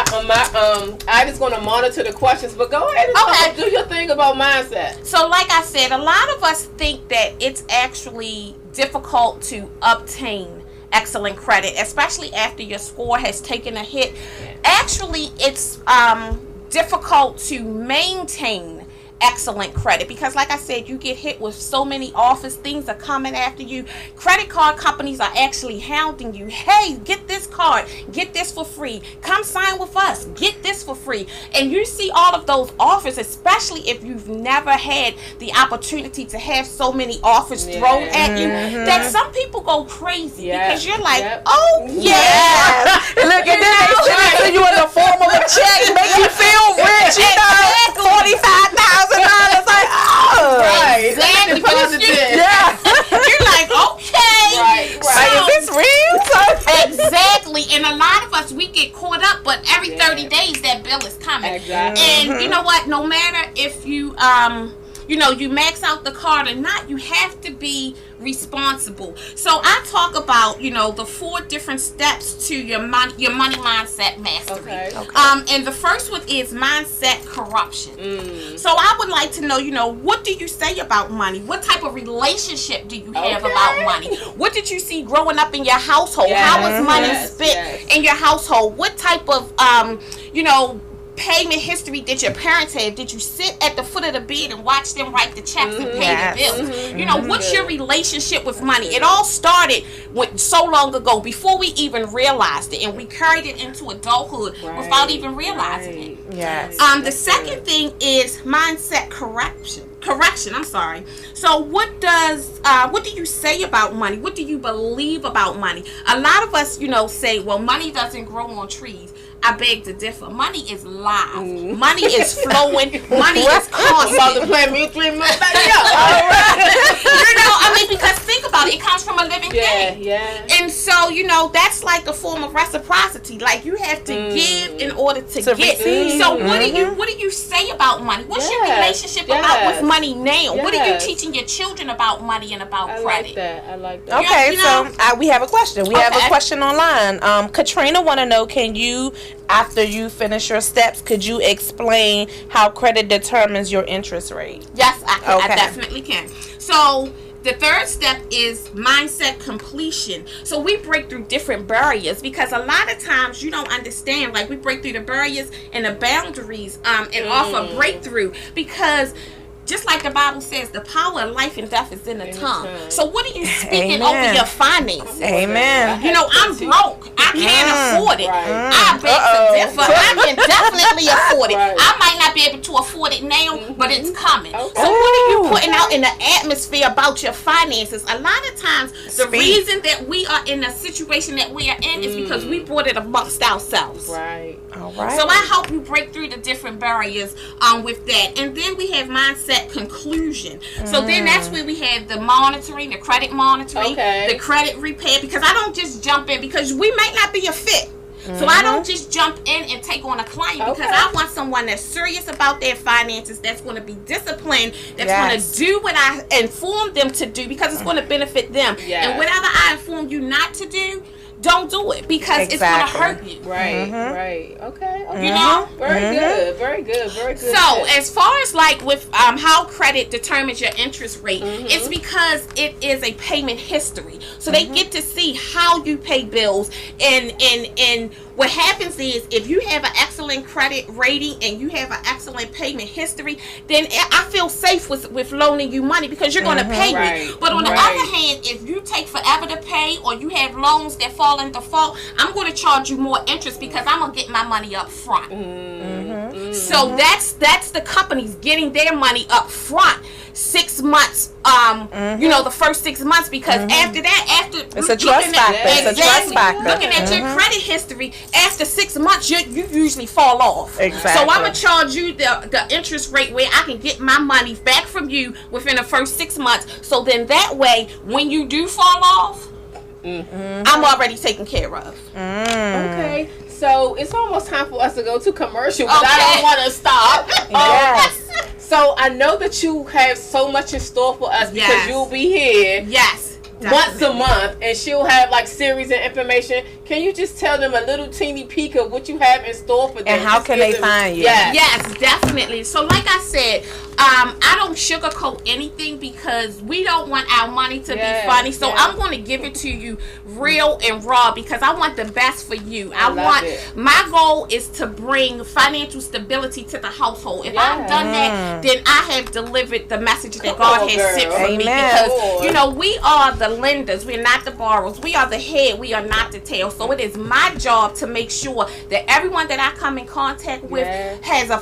[SPEAKER 3] I just gonna monitor the questions. But go ahead and do your thing about mindset.
[SPEAKER 4] So, like I said, a lot of us think that it's actually difficult to obtain excellent credit, especially after your score has taken a hit. Actually, it's difficult to maintain excellent credit, because like I said, you get hit with so many offers, things are coming after you. Credit card companies are actually hounding you. Hey, get this card, get this for free, come sign with us, get this for free. And you see all of those offers, especially if you've never had the opportunity to have so many offers thrown at you, that some people go crazy because you're like, oh
[SPEAKER 1] look, and then they send it to you in the form of a check, make you feel rich, $45,000. Like,
[SPEAKER 4] exactly. You're like, okay,
[SPEAKER 1] so, is this real?
[SPEAKER 4] Exactly. And a lot of us, we get caught up, but every 30 days that bill is coming. And you know what? No matter if you you max out the card or not, you have to be responsible. So I talk about, the 4 different steps to your money mindset mastery. And the first one is mindset corruption. So I would like to know, what do you say about money? What type of relationship do you have about money? What did you see growing up in your household? How was money spent in your household? What type of, payment history did your parents have? Did you sit at the foot of the bed and watch them write the checks and pay the bills? You know, what's your relationship with money? It all started so long ago, before we even realized it, and we carried it into adulthood without even realizing it.
[SPEAKER 1] Yes.
[SPEAKER 4] The second thing is mindset correction. I'm sorry. So what do you say about money? What do you believe about money? A lot of us, say, well, money doesn't grow on trees. I beg to differ. Money is live. Money is flowing. Money is constant. Because think about it. It comes from a living thing.
[SPEAKER 3] Yeah.
[SPEAKER 4] And so, that's like a form of reciprocity. Like, you have to give in order to get.
[SPEAKER 1] receive.
[SPEAKER 4] So what do you say about money? What's your relationship about with money now? What are you teaching your children about money and about credit?
[SPEAKER 3] I like that.
[SPEAKER 4] Okay,
[SPEAKER 1] so we have a question. We have a question online. Katrina want to know, can you, after you finish your steps, could you explain how credit determines your interest rate?
[SPEAKER 4] Yes, I can. I definitely can. So the third step is mindset completion. So we break through different barriers, because a lot of times you don't understand. Like, we break through the barriers and the boundaries and offer breakthrough, because just like the Bible says, the power of life and death is in the tongue. So what are you speaking over your finances?
[SPEAKER 1] Amen.
[SPEAKER 4] I'm broke. I can't afford it. I beg to differ. I can definitely afford it. I might not be able to afford it now, but it's coming. So what are you putting out in the atmosphere about your finances? A lot of times, the reason that we are in the situation that we are in is because we brought it amongst ourselves.
[SPEAKER 3] Right.
[SPEAKER 1] All right.
[SPEAKER 4] So I help you break through the different barriers with that. And then we have mindset conclusion. So then that's where we have the monitoring, the credit monitoring, the credit repair, because I don't just jump in, because we may not be a fit. So I don't just jump in and take on a client, because I want someone that's serious about their finances, that's going to be disciplined, that's going to do what I inform them to do, because it's going to benefit them. And whatever I inform you not to do, don't do it, because it's going to hurt you.
[SPEAKER 3] Right. Okay. Very good.
[SPEAKER 4] So as far as like with how credit determines your interest rate, it's because it is a payment history. So they get to see how you pay bills, and what happens is, if you have an excellent credit rating and you have an excellent payment history, then I feel safe with loaning you money, because you're going to pay me. But on the other hand, if you take forever to pay, or you have loans that fall in default, I'm going to charge you more interest, because I'm going to get my money up front. So that's the companies getting their money up front. 6 months, the first 6 months, because after that,
[SPEAKER 1] it's a trust factor.
[SPEAKER 4] Looking at your credit history, after 6 months, you usually fall off.
[SPEAKER 1] Exactly.
[SPEAKER 4] So I'm gonna charge you the interest rate where I can get my money back from you within the first 6 months. So then that way, when you do fall off, I'm already taken care of.
[SPEAKER 3] Okay. So it's almost time for us to go to commercial, but I don't want to stop.
[SPEAKER 1] Yes.
[SPEAKER 3] So I know that you have so much in store for us, because you'll be here.
[SPEAKER 4] Yes.
[SPEAKER 3] Once a month, and she'll have like series and information. Can you just tell them a little teeny peek of what you have in store for them?
[SPEAKER 1] And how can they find you?
[SPEAKER 4] Yes, definitely. So like I said, I don't sugarcoat anything, because we don't want our money to be funny. So I'm going to give it to you real and raw, because I want the best for you. My goal is to bring financial stability to the household. If I've done that, then I have delivered the message that God has sent for me. Because we are the lenders, we're not the borrowers. We are the head, we are not the tail. So it is my job to make sure that everyone that I come in contact with has a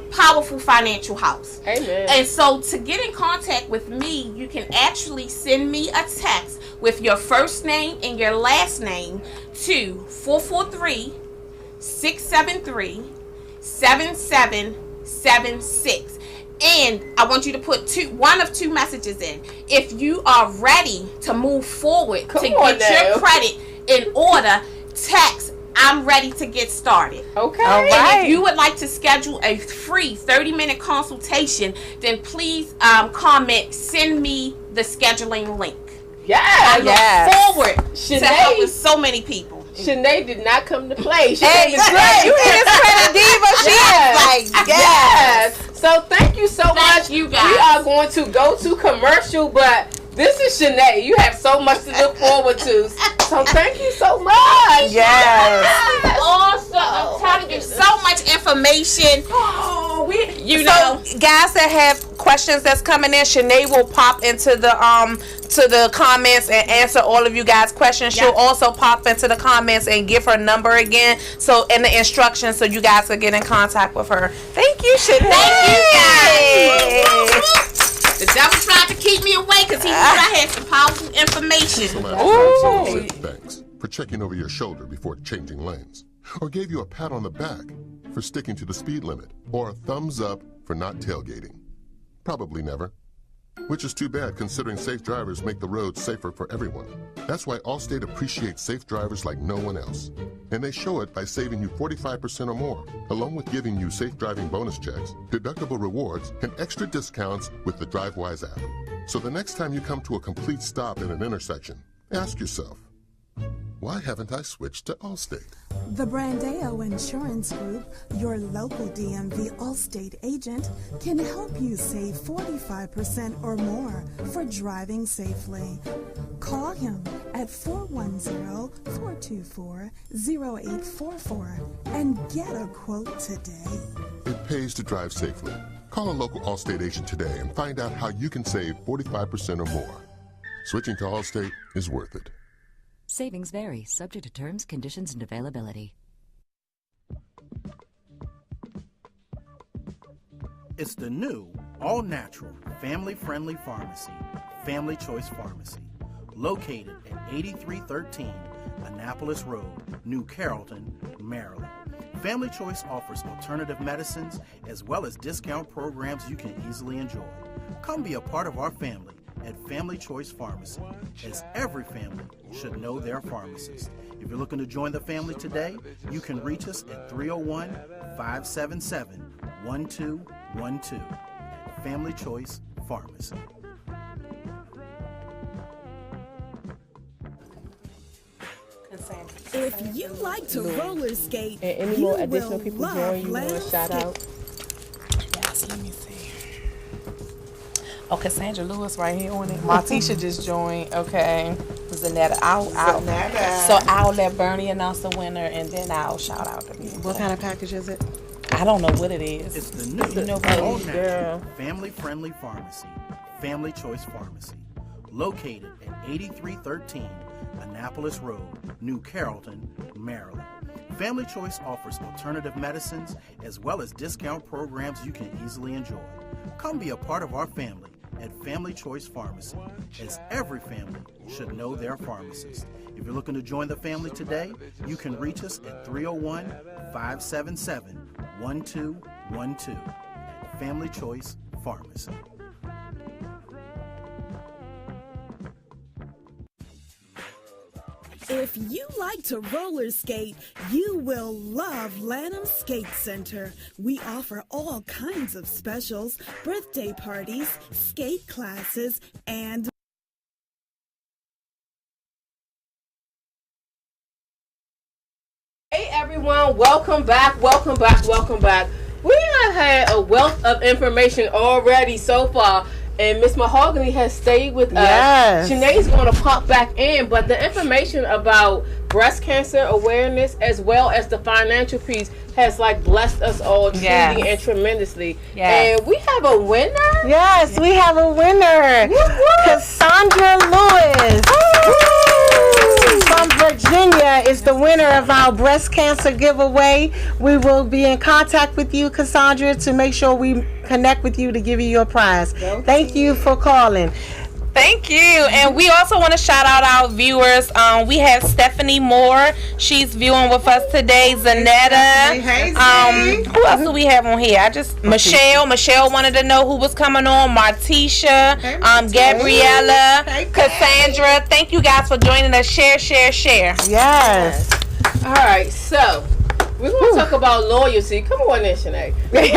[SPEAKER 4] powerful financial house.
[SPEAKER 3] Amen.
[SPEAKER 4] And so to get in contact with me, you can actually send me a text with your first name and your last name to 443-673-7776. And I want you to put one of two messages in. If you are ready to move forward to get your credit in order, text, I'm ready to get started.
[SPEAKER 3] Okay.
[SPEAKER 1] All right.
[SPEAKER 4] And if you would like to schedule a free 30-minute consultation, then please comment, send me the scheduling link. I look forward to help with so many people.
[SPEAKER 3] Shanae did not come to play. She
[SPEAKER 1] hey,
[SPEAKER 3] is
[SPEAKER 1] great. You hear this credit diva? She is like, yes.
[SPEAKER 3] So thank you so much.
[SPEAKER 4] You guys.
[SPEAKER 3] We are going to go to commercial, but this is Shanae. You have so much to look forward to. So thank you so much.
[SPEAKER 1] Yes.
[SPEAKER 4] Awesome. I'm telling you, so much much information. Guys that have questions that's coming in, Shanae will pop into the comments and answer all of you guys' questions. She'll also pop into the comments and give her number again, and the instructions, so you guys can get in contact with her. Thank you, Shanae. Thank you, guys. The devil tried to keep me away because he knew I had some powerful information.
[SPEAKER 5] Thanks for checking over your shoulder before changing lanes, or gave you a pat on the back for sticking to the speed limit, or a thumbs up for not tailgating. Probably never. Which is too bad, considering safe drivers make the roads safer for everyone. That's why Allstate appreciates safe drivers like no one else. And they show it by saving you 45% or more, along with giving you safe driving bonus checks, deductible rewards, and extra discounts with the DriveWise app. So the next time you come to a complete stop in an intersection, ask yourself, why haven't I switched to Allstate?
[SPEAKER 6] The Brandeo Insurance Group, your local DMV Allstate agent, can help you save 45% or more for driving safely. Call him at 410-424-0844 and get a quote today.
[SPEAKER 5] It pays to drive safely. Call a local Allstate agent today and find out how you can save 45% or more. Switching to Allstate is worth it.
[SPEAKER 7] Savings vary, subject to terms, conditions, and availability.
[SPEAKER 12] It's the new, all-natural, family-friendly pharmacy, Family Choice Pharmacy, located at 8313 Annapolis Road, New Carrollton, Maryland. Family Choice offers alternative medicines as well as discount programs you can easily enjoy. Come be a part of our family at Family Choice Pharmacy, as every family should know their pharmacist. If you're looking to join the family today, you can reach us at 301-577-1212. Family Choice Pharmacy.
[SPEAKER 8] If you like to roller skate,
[SPEAKER 3] and any more additional people join, you want to shout out?
[SPEAKER 4] Yes, let me see. Oh, Cassandra Lewis right here on it. Martisha just joined. Okay. Zanetta. So I'll let Bernie announce the winner, and then I'll shout out the people.
[SPEAKER 1] What kind of package is it?
[SPEAKER 4] I don't know what it is.
[SPEAKER 12] It's the new, all-natural, family-friendly pharmacy, Family Choice Pharmacy, located at 8313 Annapolis Road, New Carrollton, Maryland. Family Choice offers alternative medicines as well as discount programs you can easily enjoy. Come be a part of our family at Family Choice Pharmacy, as every family should know their pharmacist. If you're looking to join the family today, you can reach us at 301-577-1212. Family Choice Pharmacy.
[SPEAKER 8] If you like to roller skate, you will love Lanham Skate Center. We offer all kinds of specials, birthday parties, skate classes, and
[SPEAKER 3] Hey everyone, welcome back. We have had a wealth of information already so far. And Miss Mahogany has stayed with us. Shanae's going to pop back in, but the information about breast cancer awareness as well as the financial piece has blessed us all truly and tremendously. And we have a winner.
[SPEAKER 1] Yes, we have a winner. Cassandra Lewis from Virginia is the winner of our breast cancer giveaway. We will be in contact with you, Cassandra, to make sure we connect with you to give you your prize. Thank you for calling.
[SPEAKER 4] Thank you. And we also want to shout out our viewers. We have Stephanie Moore. She's viewing with us today. Zanetta. Who else do we have on here? Michelle. Michelle wanted to know who was coming on. Martisha. Gabriella. Cassandra. Thank you guys for joining us. Share.
[SPEAKER 1] Yes.
[SPEAKER 3] All right, so we're going to talk about loyalty. Come on in, Shanae. We're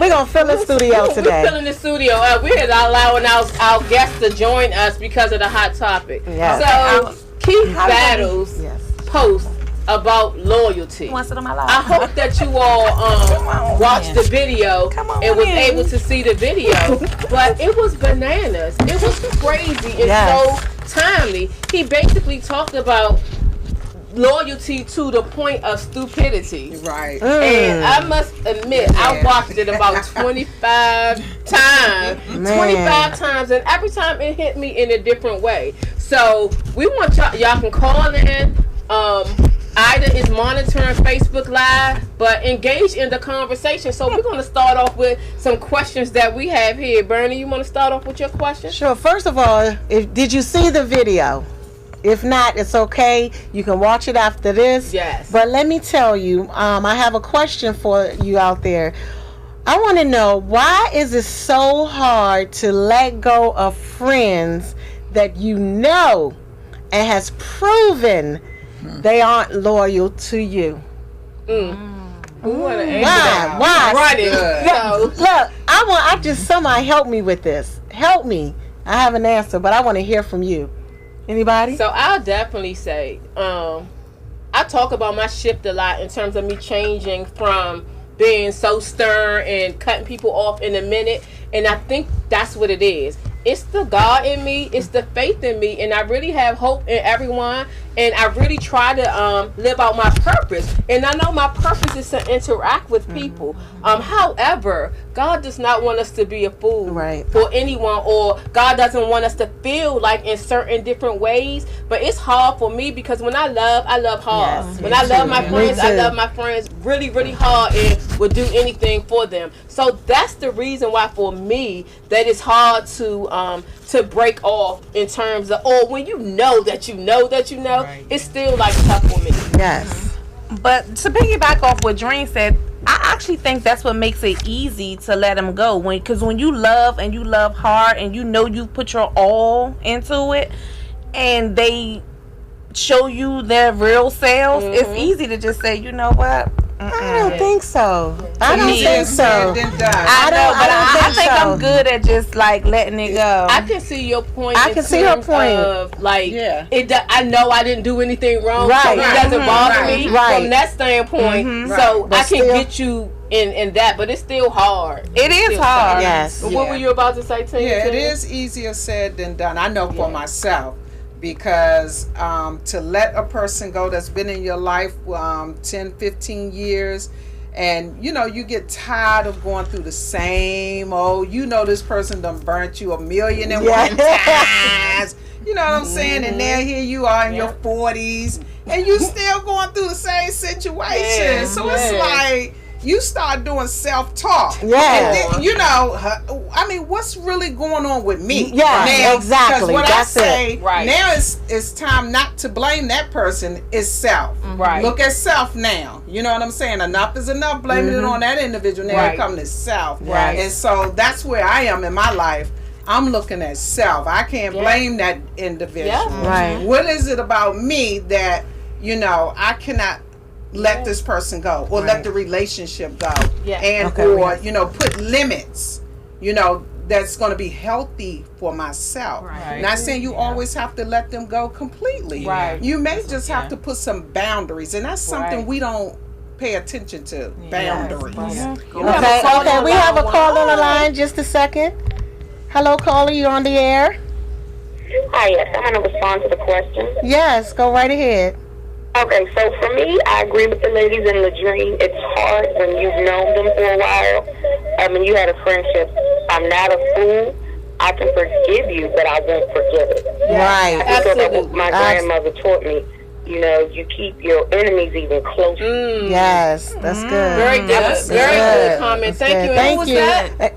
[SPEAKER 1] going to fill the studio today.
[SPEAKER 3] We're filling the studio. We're allowing our guests to join us because of the hot topic.
[SPEAKER 1] Yes.
[SPEAKER 3] So, Keith Battles post about loyalty. I hope that you all watched the video and was able to see the video. But it was bananas. It was crazy. It's so timely. He basically talked about loyalty to the point of stupidity.
[SPEAKER 2] Right.
[SPEAKER 3] And I must admit, I watched it about 25 times. 25 times, and every time it hit me in a different way. So we want y'all can call in. Ida is monitoring Facebook Live, but engage in the conversation. So we're going to start off with some questions that we have here. Bernie, you want to start off with your question?
[SPEAKER 1] Sure. First of all, did you see the video? If not, it's okay. You can watch it after this.
[SPEAKER 3] Yes.
[SPEAKER 1] But let me tell you, I have a question for you out there. I want to know, why is it so hard to let go of friends that you know and has proven they aren't loyal to you? Why?
[SPEAKER 3] Running.
[SPEAKER 1] Look, I just, somebody help me with this. Help me. I have an answer, but I want to hear from you. Anybody?
[SPEAKER 3] So I'll definitely say, I talk about my shift a lot in terms of me changing from being so stern and cutting people off in a minute. And I think that's what it is. It's the God in me. It's the faith in me. And I really have hope in everyone. And I really try to live out my purpose. And I know my purpose is to interact with people. However, God does not want us to be a fool for anyone. Or God doesn't want us to feel like in certain different ways. But it's hard for me because when I love hard.
[SPEAKER 1] Yes,
[SPEAKER 3] when I love my friends, I love my friends really, really hard and would do anything for them. So that's the reason why for me that it's hard to break off in terms of, or when you know that you know that you know, it's still like tough for me.
[SPEAKER 1] Yes.
[SPEAKER 4] But to piggyback off what Dream said, I actually think that's what makes it easy to let them go. Because when you love and you love hard and you know you put your all into it and they show you their real selves, it's easy to just say, you know what?
[SPEAKER 1] I don't think so. I don't think so.
[SPEAKER 4] I think I'm good at just like letting it go.
[SPEAKER 3] I can see your point.
[SPEAKER 1] I can see her point.
[SPEAKER 3] Of, like, I know I didn't do anything wrong, so it doesn't bother me from that standpoint. So I can get you in that, but it's still hard.
[SPEAKER 4] It is hard.
[SPEAKER 1] Yes.
[SPEAKER 3] But what were you about to say, Tina?
[SPEAKER 2] Yeah, it is easier said than done. I know for myself. Because to let a person go that's been in your life 10, 15 years, and you get tired of going through the same this person done burnt you 1,000,001 times. You know what I'm saying? And now here you are in your 40s and you still going through the same situation. So it's like you start doing self-talk.
[SPEAKER 1] Yeah.
[SPEAKER 2] And then, what's really going on with me?
[SPEAKER 1] Yeah,
[SPEAKER 2] now,
[SPEAKER 1] exactly.
[SPEAKER 2] Because what
[SPEAKER 1] That's
[SPEAKER 2] I say,
[SPEAKER 1] it.
[SPEAKER 2] now it's time not to blame that person. It's self.
[SPEAKER 3] Right.
[SPEAKER 2] Look at self now. You know what I'm saying? Enough is enough. Blaming it on that individual. Now it comes to self.
[SPEAKER 3] Right.
[SPEAKER 2] And so that's where I am in my life. I'm looking at self. I can't blame that individual.
[SPEAKER 3] Yeah.
[SPEAKER 1] Right.
[SPEAKER 2] What is it about me that, I cannot let this person go or let the relationship go and put limits that's going to be healthy for myself. Not saying you always have to let them go completely. You may just have to put some boundaries, and that's something we don't pay attention to. Boundaries.
[SPEAKER 1] Okay, we have a call on the line. Just a second. Hello, caller, you're on the air.
[SPEAKER 13] Hi, yes, I'm going to respond to the question.
[SPEAKER 1] Yes, go right ahead.
[SPEAKER 13] Okay, so for me, I agree with the ladies in the dream. It's hard when you've known them for a while. You had a friendship. I'm not a fool. I can forgive you, but I won't forgive it.
[SPEAKER 1] Right.
[SPEAKER 13] I think that's what my grandmother taught me. You keep your enemies even closer.
[SPEAKER 1] Yes, that's good.
[SPEAKER 3] Very good. Very good comment. Thank you.
[SPEAKER 1] Thank
[SPEAKER 3] Who was
[SPEAKER 1] you.
[SPEAKER 3] that?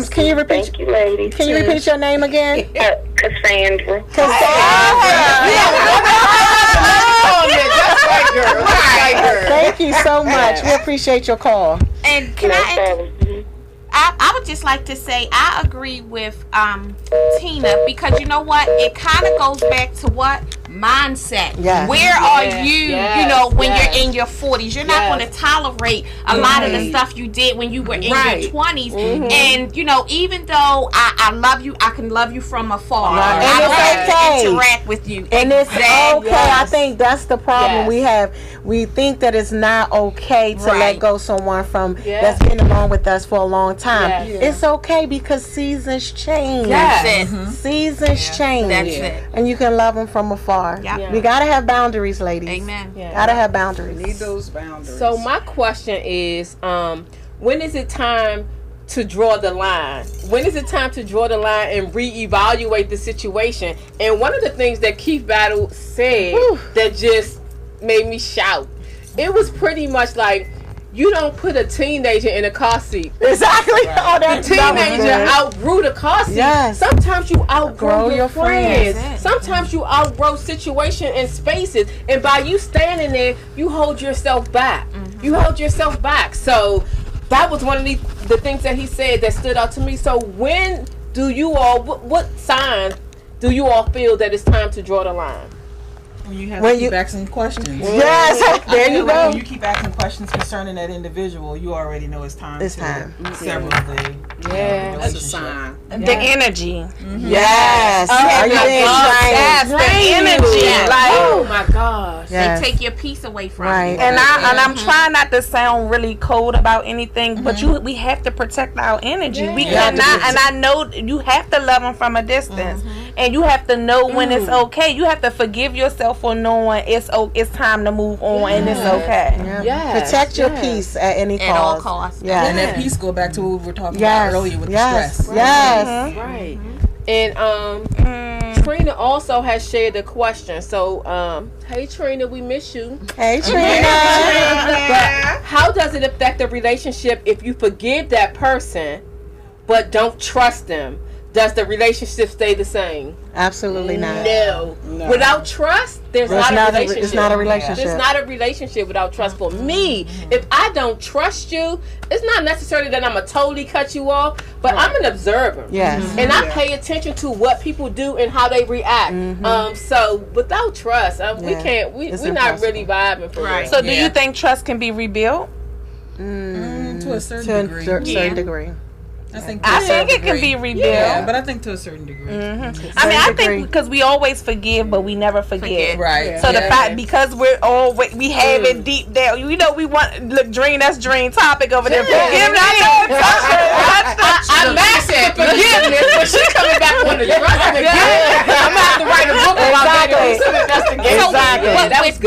[SPEAKER 1] Can you repeat?
[SPEAKER 13] Thank you, ladies.
[SPEAKER 1] Can you repeat your name again?
[SPEAKER 13] Cassandra.
[SPEAKER 3] That's right, girl.
[SPEAKER 1] Thank you so much. We appreciate your call.
[SPEAKER 4] And can I would just like to say I agree with Tina, because you know what? It kind of goes back to what? Mindset.
[SPEAKER 1] Yes.
[SPEAKER 4] Where are you, when you're in your 40s? You're not going to tolerate a lot of the stuff you did when you were in your 20s. And, even though I love you, I can love you from afar.
[SPEAKER 1] And
[SPEAKER 4] I
[SPEAKER 1] it's
[SPEAKER 4] don't
[SPEAKER 1] okay.
[SPEAKER 4] interact with you.
[SPEAKER 1] And it's okay.
[SPEAKER 4] Yes.
[SPEAKER 1] I think that's the problem we have. We think that it's not okay to let go someone from that's been along with us for a long time. It's okay because seasons change.
[SPEAKER 4] That's it.
[SPEAKER 1] Seasons change.
[SPEAKER 4] That's it.
[SPEAKER 1] And you can love them from afar. are.
[SPEAKER 4] Yep.
[SPEAKER 1] We gotta have boundaries, ladies.
[SPEAKER 4] Amen.
[SPEAKER 1] Yeah. Gotta have boundaries.
[SPEAKER 2] Need those boundaries.
[SPEAKER 3] So my question is, when is it time to draw the line? When is it time to draw the line and reevaluate the situation? And one of the things that Keith Battle said that just made me shout, it was pretty much like, you don't put a teenager in a car seat.
[SPEAKER 1] Exactly.
[SPEAKER 3] Right. Oh, the teenager outgrew the car seat.
[SPEAKER 1] Yes.
[SPEAKER 3] Sometimes you outgrow your friends.
[SPEAKER 1] friends.
[SPEAKER 3] Sometimes you outgrow situations and spaces. And by you standing there, you hold yourself back. You hold yourself back. So that was one of the things that he said that stood out to me. So when do you all, what signs do you all feel that it's time to draw the line?
[SPEAKER 9] When you have to keep asking questions.
[SPEAKER 1] Yes, there you go.
[SPEAKER 9] When you keep asking questions concerning that individual, you already know it's time.
[SPEAKER 1] It's
[SPEAKER 9] to
[SPEAKER 1] time.
[SPEAKER 9] sever the
[SPEAKER 2] that's a sign.
[SPEAKER 4] The energy.
[SPEAKER 1] Yes. Are you being
[SPEAKER 4] Yes, the energy. Like,
[SPEAKER 3] oh my gosh.
[SPEAKER 4] They take your peace away from you.
[SPEAKER 1] Right.
[SPEAKER 4] And I'm trying not to sound really cold about anything, but we have to protect our energy. We cannot, and I know you have to love them from a distance, and you have to know when it's okay. You have to forgive yourself for knowing it's time to move on and it's okay.
[SPEAKER 1] Yes. Protect your peace at any cost.
[SPEAKER 4] At all costs.
[SPEAKER 1] Yeah.
[SPEAKER 9] And that peace go back to what we were talking about earlier with the stress.
[SPEAKER 1] Yes.
[SPEAKER 3] Right. And Trina also has shared a question. So, hey Trina, we miss you.
[SPEAKER 1] Hey Trina.
[SPEAKER 3] But how does it affect the relationship if you forgive that person but don't trust them? Does the relationship stay the same?
[SPEAKER 1] Absolutely not.
[SPEAKER 3] No. Without trust, there's not a relationship.
[SPEAKER 1] It's not a relationship.
[SPEAKER 3] It's not a relationship without trust. For me, if I don't trust you, it's not necessarily that I'm going to totally cut you off, but I'm an observer.
[SPEAKER 1] Yes.
[SPEAKER 3] And I pay attention to what people do and how they react. So without trust, we're not really vibing for real.
[SPEAKER 4] So do you think trust can be rebuilt?
[SPEAKER 9] To a certain
[SPEAKER 1] degree.
[SPEAKER 9] I think
[SPEAKER 4] it can be rebuilt.
[SPEAKER 9] Yeah, but I think to a certain degree.
[SPEAKER 4] I think because we always forgive, but we never forget.
[SPEAKER 9] Right.
[SPEAKER 4] So the fact, because we have it deep down, we want, look, Dream, that's Dream topic over there. Forgiveness.
[SPEAKER 3] I'm asking for forgiveness, but she's coming back on the trust again. I'm going to have to write a book about that.
[SPEAKER 4] So with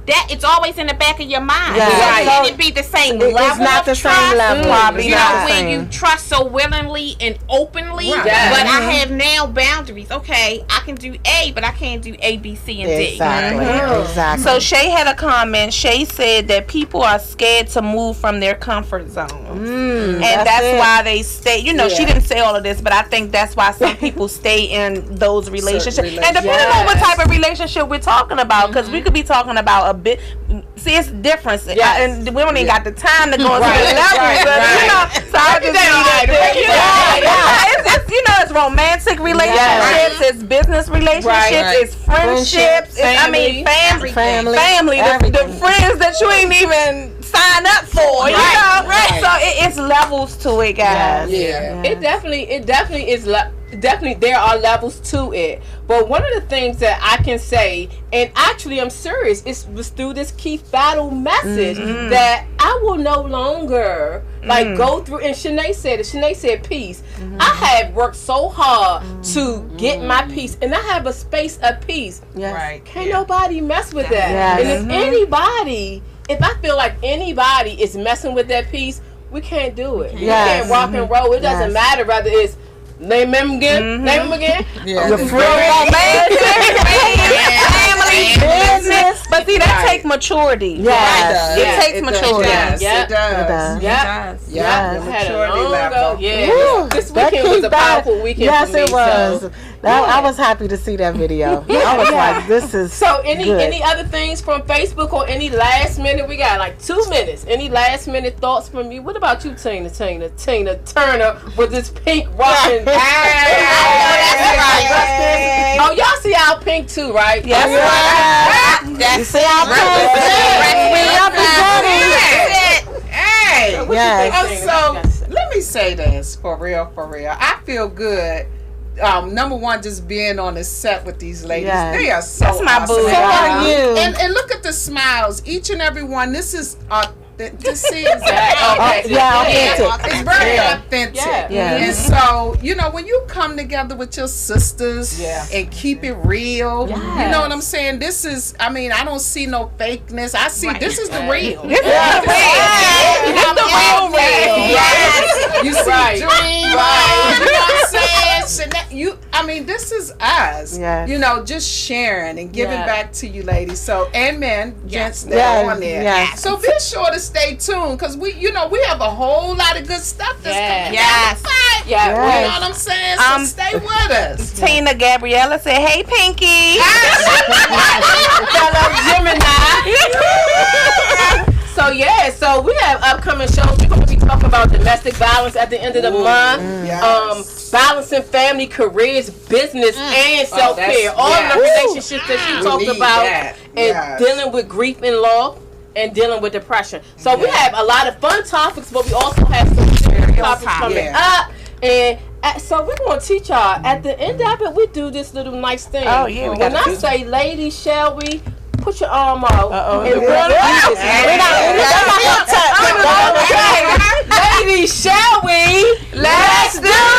[SPEAKER 4] that, it's always in the back of your mind.
[SPEAKER 1] Yes.
[SPEAKER 4] So it be the same level.
[SPEAKER 1] It's not the same level.
[SPEAKER 4] Probably you know, when you trust so willingly and openly, but I have now boundaries. Okay, I can do A, but I can't do A, B, C, and D.
[SPEAKER 1] Exactly.
[SPEAKER 4] So Shay had a comment. Shay said that people are scared to move from their comfort zone, and that's why they stay. You know, she didn't say all of this, but I think that's why some people stay in those relationships. And depending on what type of relationship we're talking about, because we could be talking about a bit. See, it's different, and we don't even got the time to go into the levels. You know, so I just it's romantic relationships, it's business relationships, it's friendships, family. The friends that you ain't even sign up for, you know. So it's levels to it, guys.
[SPEAKER 3] It definitely is. Definitely, there are levels to it. But one of the things that I can say, and actually I'm serious, was through this Keith Battle message that I will no longer go through. And Shanae said it. Shanae said peace. I have worked so hard to get my peace, and I have a space of peace. Can't nobody mess with that. And if I feel like anybody is messing with that peace, we can't do it. We can't rock and roll. It doesn't matter whether it's name him again.
[SPEAKER 1] Your friend,
[SPEAKER 4] family, business. But see, that takes maturity. It takes maturity.
[SPEAKER 3] It does. Yeah.
[SPEAKER 2] Maturity level.
[SPEAKER 3] This weekend was a powerful weekend.
[SPEAKER 1] Yes, it was. I was happy to see that video. I was like, this is
[SPEAKER 3] so. Any other things from Facebook or any last minute? We got like 2 minutes. Any last minute thoughts from you? What about you, Tina Turner with this pink rocking? Oh, y'all see our pink too, right?
[SPEAKER 4] Yes.
[SPEAKER 1] You see our
[SPEAKER 2] pink? So let me say this for real. I feel good. Number one, just being on the set with these ladies. They are so
[SPEAKER 4] That's my
[SPEAKER 2] awesome.
[SPEAKER 4] boo.
[SPEAKER 1] So are you.
[SPEAKER 2] And look at the smiles. Each and every one. This is to see that. It's very authentic. And so, you know, when you come together with your sisters and keep it real, you know what I'm saying? This is, I mean, I don't see no fakeness. I see this is the real. This is the real. You see dream. You know what I'm saying? I mean, this is us. You know, just sharing and giving back to you ladies. So, and men, gents that are on there. So be sure to stay tuned because we have a whole lot of good stuff that's coming down the pipe. You know what I'm saying? So stay with us.
[SPEAKER 4] Tina Gabriella said, "Hey, Pinky."
[SPEAKER 3] Fellow Gemini. So we have upcoming shows. We're going to be talking about domestic violence at the end of the month. Balancing family, careers, business, and self-care. All of the relationships that she talked about, and dealing with grief and loss, and dealing with depression. So we have a lot of fun topics, but we also have some serious topics coming up. And so we're going to teach y'all. At the end of it, we do this little nice thing. Oh, yeah. When I say, ladies, shall we? Put your arm out. Ladies, shall we? Let's do it.